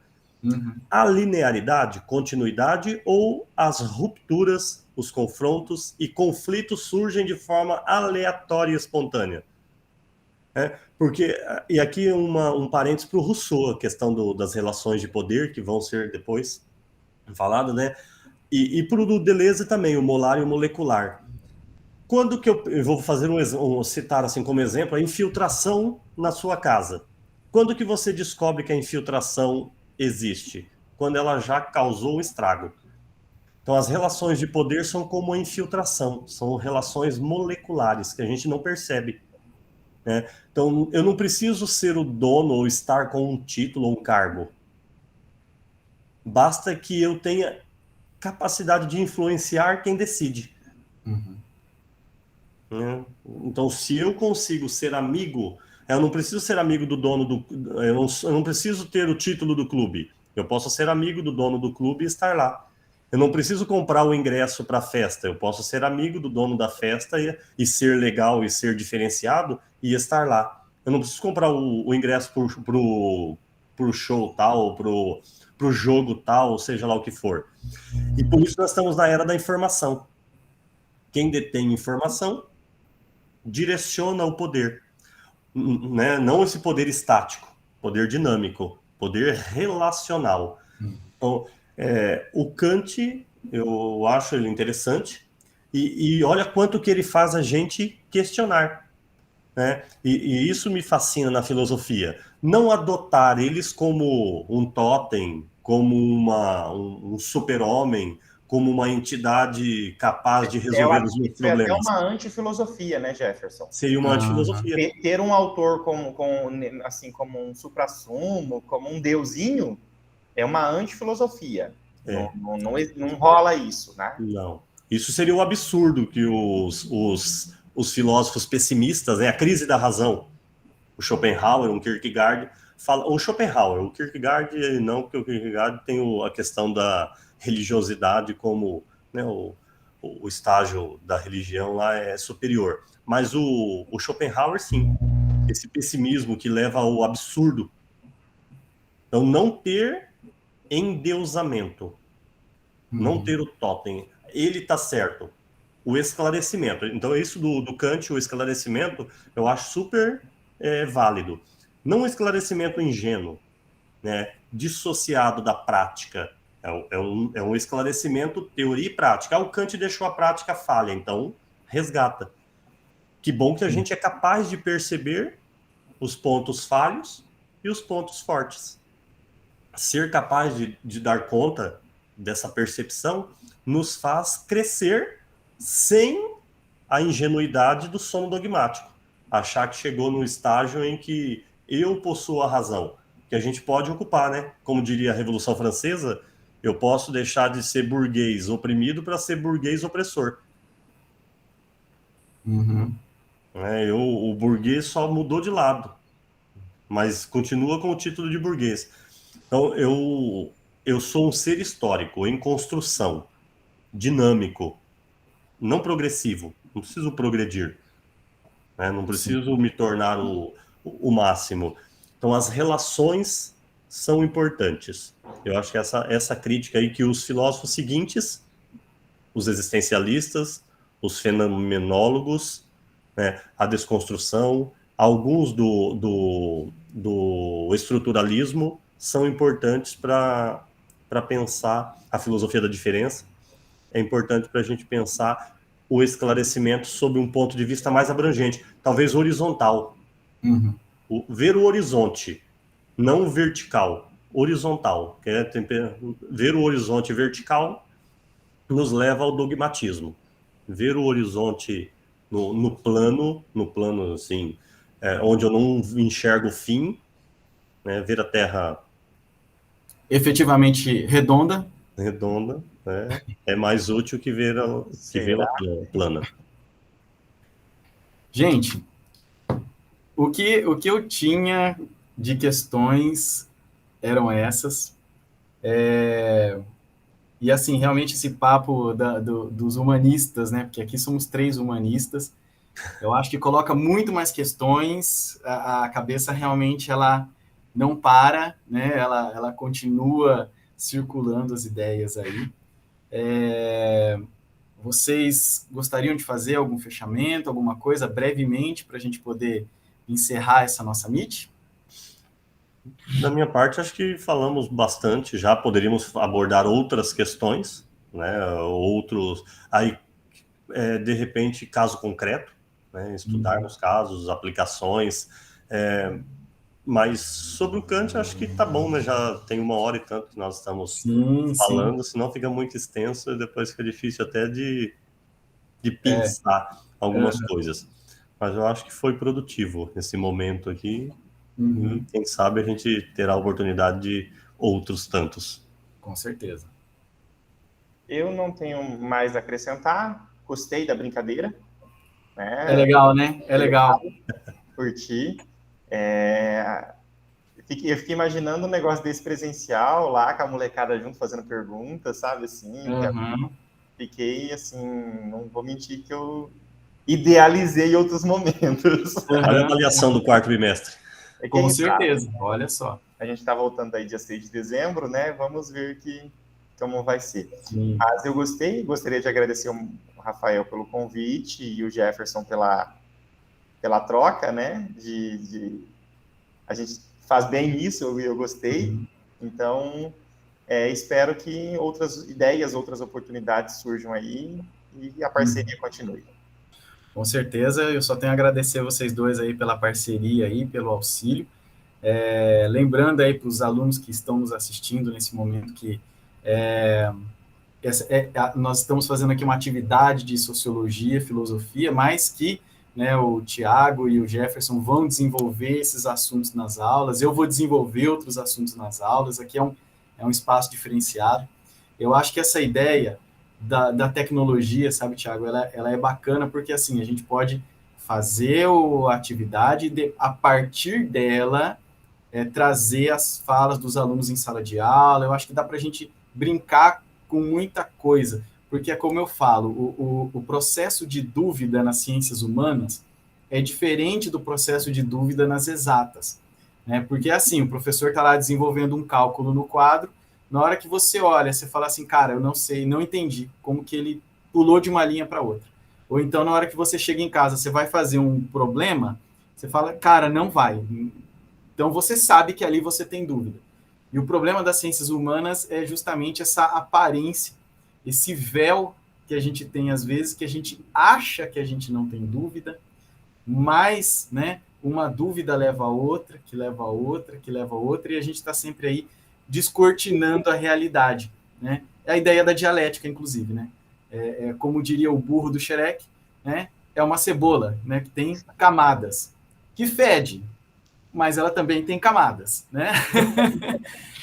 A linearidade, continuidade ou as rupturas, os confrontos e conflitos surgem de forma aleatória e espontânea? Porque, e aqui um parênteses para o Rousseau, a questão das relações de poder, que vão ser depois faladas, né? E para o Deleuze também, o molar e o molecular. Quando que eu vou fazer citar assim como exemplo, a infiltração na sua casa. Quando que você descobre que a infiltração existe? Quando ela já causou um estrago. Então, as relações de poder são como a infiltração, são relações moleculares que a gente não percebe. Né? Então, eu não preciso ser o dono ou estar com um título ou um cargo. Basta que eu tenha capacidade de influenciar quem decide. Então, se eu consigo ser amigo, eu não preciso ser amigo do dono do... Eu não preciso ter o título do clube. Eu posso ser amigo do dono do clube e estar lá. Eu não preciso comprar o ingresso para a festa. Eu posso ser amigo do dono da festa e ser legal e ser diferenciado e estar lá. Eu não preciso comprar o ingresso pro show tal, pro jogo tal, seja lá o que for. E por isso nós estamos na era da informação. Quem detém informação direciona o poder. Né? Não esse poder estático, poder dinâmico, poder relacional. Então, o Kant, eu acho ele interessante, e olha quanto que ele faz a gente questionar. Né? E isso me fascina na filosofia. Não adotar eles como um totem, como um super-homem, como uma entidade capaz de resolver os meus problemas. É uma antifilosofia, né, Jefferson? Seria uma antifilosofia. Ter um autor assim, como um suprassumo, como um deusinho, é uma antifilosofia. Não rola isso, né? Não. Isso seria o absurdo que os filósofos pessimistas, né, a crise da razão, o Schopenhauer, o Kierkegaard, o Schopenhauer, o Kierkegaard não, porque o Kierkegaard tem a questão da religiosidade como, né, o estágio da religião lá é superior. Mas o Schopenhauer, sim, esse pessimismo que leva ao absurdo. Então, não ter endeusamento, não ter o totem, ele está certo. O esclarecimento. Então, isso do Kant, o esclarecimento, eu acho super válido. Não um esclarecimento ingênuo, né, dissociado da prática. É um esclarecimento, teoria e prática. O Kant deixou a prática falha, então resgata. Que bom que a gente é capaz de perceber os pontos falhos e os pontos fortes. Ser capaz de dar conta dessa percepção nos faz crescer sem a ingenuidade do sono dogmático. Achar que chegou no estágio em que eu possuo a razão, que a gente pode ocupar, né? Como diria a Revolução Francesa, eu posso deixar de ser burguês oprimido para ser burguês opressor. O burguês só mudou de lado, mas continua com o título de burguês. Então, eu sou um ser histórico, em construção, dinâmico, não progressivo, não preciso progredir, né? Não preciso me tornar o máximo. Então, as relações são importantes. Eu acho que essa crítica aí que os filósofos seguintes, os existencialistas, os fenomenólogos, né, a desconstrução, alguns do estruturalismo são importantes para pensar a filosofia da diferença. É importante para a gente pensar o esclarecimento sob um ponto de vista mais abrangente, talvez horizontal. Ver o horizonte, não vertical, horizontal. Ver o horizonte vertical nos leva ao dogmatismo. Ver o horizonte no plano assim, onde eu não enxergo o fim, né? Ver a Terra efetivamente redonda, né? É mais útil que vê-la plana. Gente, o que eu tinha de questões eram essas. E assim, realmente esse papo dos humanistas, né? Porque aqui somos 3 humanistas. Eu acho que coloca muito mais questões. A cabeça realmente ela não para, né? Ela continua circulando as ideias aí. Vocês gostariam de fazer algum fechamento, alguma coisa brevemente para a gente poder encerrar essa nossa meet? Da minha parte, acho que falamos bastante já, poderíamos abordar outras questões, né? Outros, aí, de repente, caso concreto, né? Estudarmos casos, aplicações, mas sobre o Kant, acho que tá bom, né? Já tem 1 hora e tanto que nós estamos falando, senão fica muito extenso e depois fica difícil até de pensar algumas coisas. Mas eu acho que foi produtivo esse momento aqui. E quem sabe a gente terá a oportunidade de outros tantos. Com certeza. Eu não tenho mais a acrescentar. Gostei da brincadeira. Né? É legal, né? É legal. Curti. Eu fiquei imaginando um negócio desse presencial lá, com a molecada junto fazendo perguntas, sabe? Assim, fiquei assim, não vou mentir que eu idealizei outros momentos. Olha a avaliação do 4º bimestre. Com certeza, olha só. A gente está voltando aí dia 6 de dezembro, né? Vamos ver como vai ser. Sim. Mas eu gostaria de agradecer o Rafael pelo convite e o Jefferson pela troca, né? A gente faz bem isso, eu gostei. Então, espero que outras ideias, outras oportunidades surjam aí e a parceria continue. Com certeza, eu só tenho a agradecer vocês dois aí pela parceria aí, pelo auxílio. Lembrando aí para os alunos que estão nos assistindo nesse momento que nós estamos fazendo aqui uma atividade de sociologia, filosofia, mas que, né, o Tiago e o Jefferson vão desenvolver esses assuntos nas aulas, eu vou desenvolver outros assuntos nas aulas, aqui é um espaço diferenciado. Eu acho que essa ideia da tecnologia, sabe, Tiago, ela é bacana porque, assim, a gente pode fazer a atividade e, a partir dela, trazer as falas dos alunos em sala de aula. Eu acho que dá para a gente brincar com muita coisa, porque é como eu falo, o processo de dúvida nas ciências humanas é diferente do processo de dúvida nas exatas, né? Porque, assim, o professor está lá desenvolvendo um cálculo no quadro, na hora que você olha, você fala assim, cara, eu não sei, não entendi como que ele pulou de uma linha para outra. Ou então, na hora que você chega em casa, você vai fazer um problema, você fala, cara, não vai. Então, você sabe que ali você tem dúvida. E o problema das ciências humanas é justamente essa aparência, esse véu que a gente tem às vezes, que a gente acha que a gente não tem dúvida, mas, né, uma dúvida leva a outra, que leva a outra, que leva a outra, e a gente está sempre aí descortinando a realidade, né? É a ideia da dialética, inclusive, né? Como diria o burro do Shrek, né? É uma cebola, né, que tem camadas, que fede, mas ela também tem camadas, né?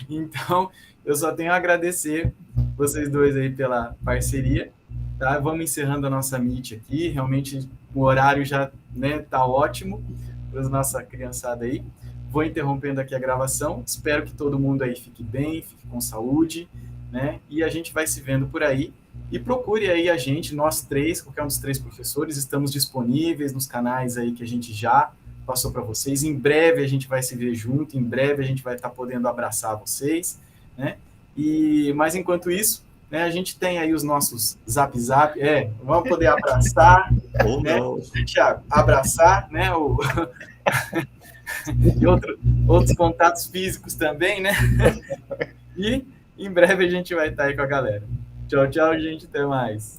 Então, eu só tenho a agradecer vocês dois aí pela parceria, tá? Vamos encerrando a nossa meet aqui, realmente o horário já, né, tá ótimo para a nossa criançada aí. Vou interrompendo aqui a gravação, espero que todo mundo aí fique bem, fique com saúde, né? E a gente vai se vendo por aí. E procure aí a gente, nós 3, qualquer um dos 3 professores, estamos disponíveis nos canais aí que a gente já passou para vocês. Em breve a gente vai se ver junto, em breve a gente vai estar podendo abraçar vocês, né? Mas enquanto isso, né, a gente tem aí os nossos zap, vamos poder abraçar, né, Thiago, abraçar, né, e outros contatos físicos também, né? E em breve a gente vai estar aí com a galera. Tchau, tchau, gente, até mais.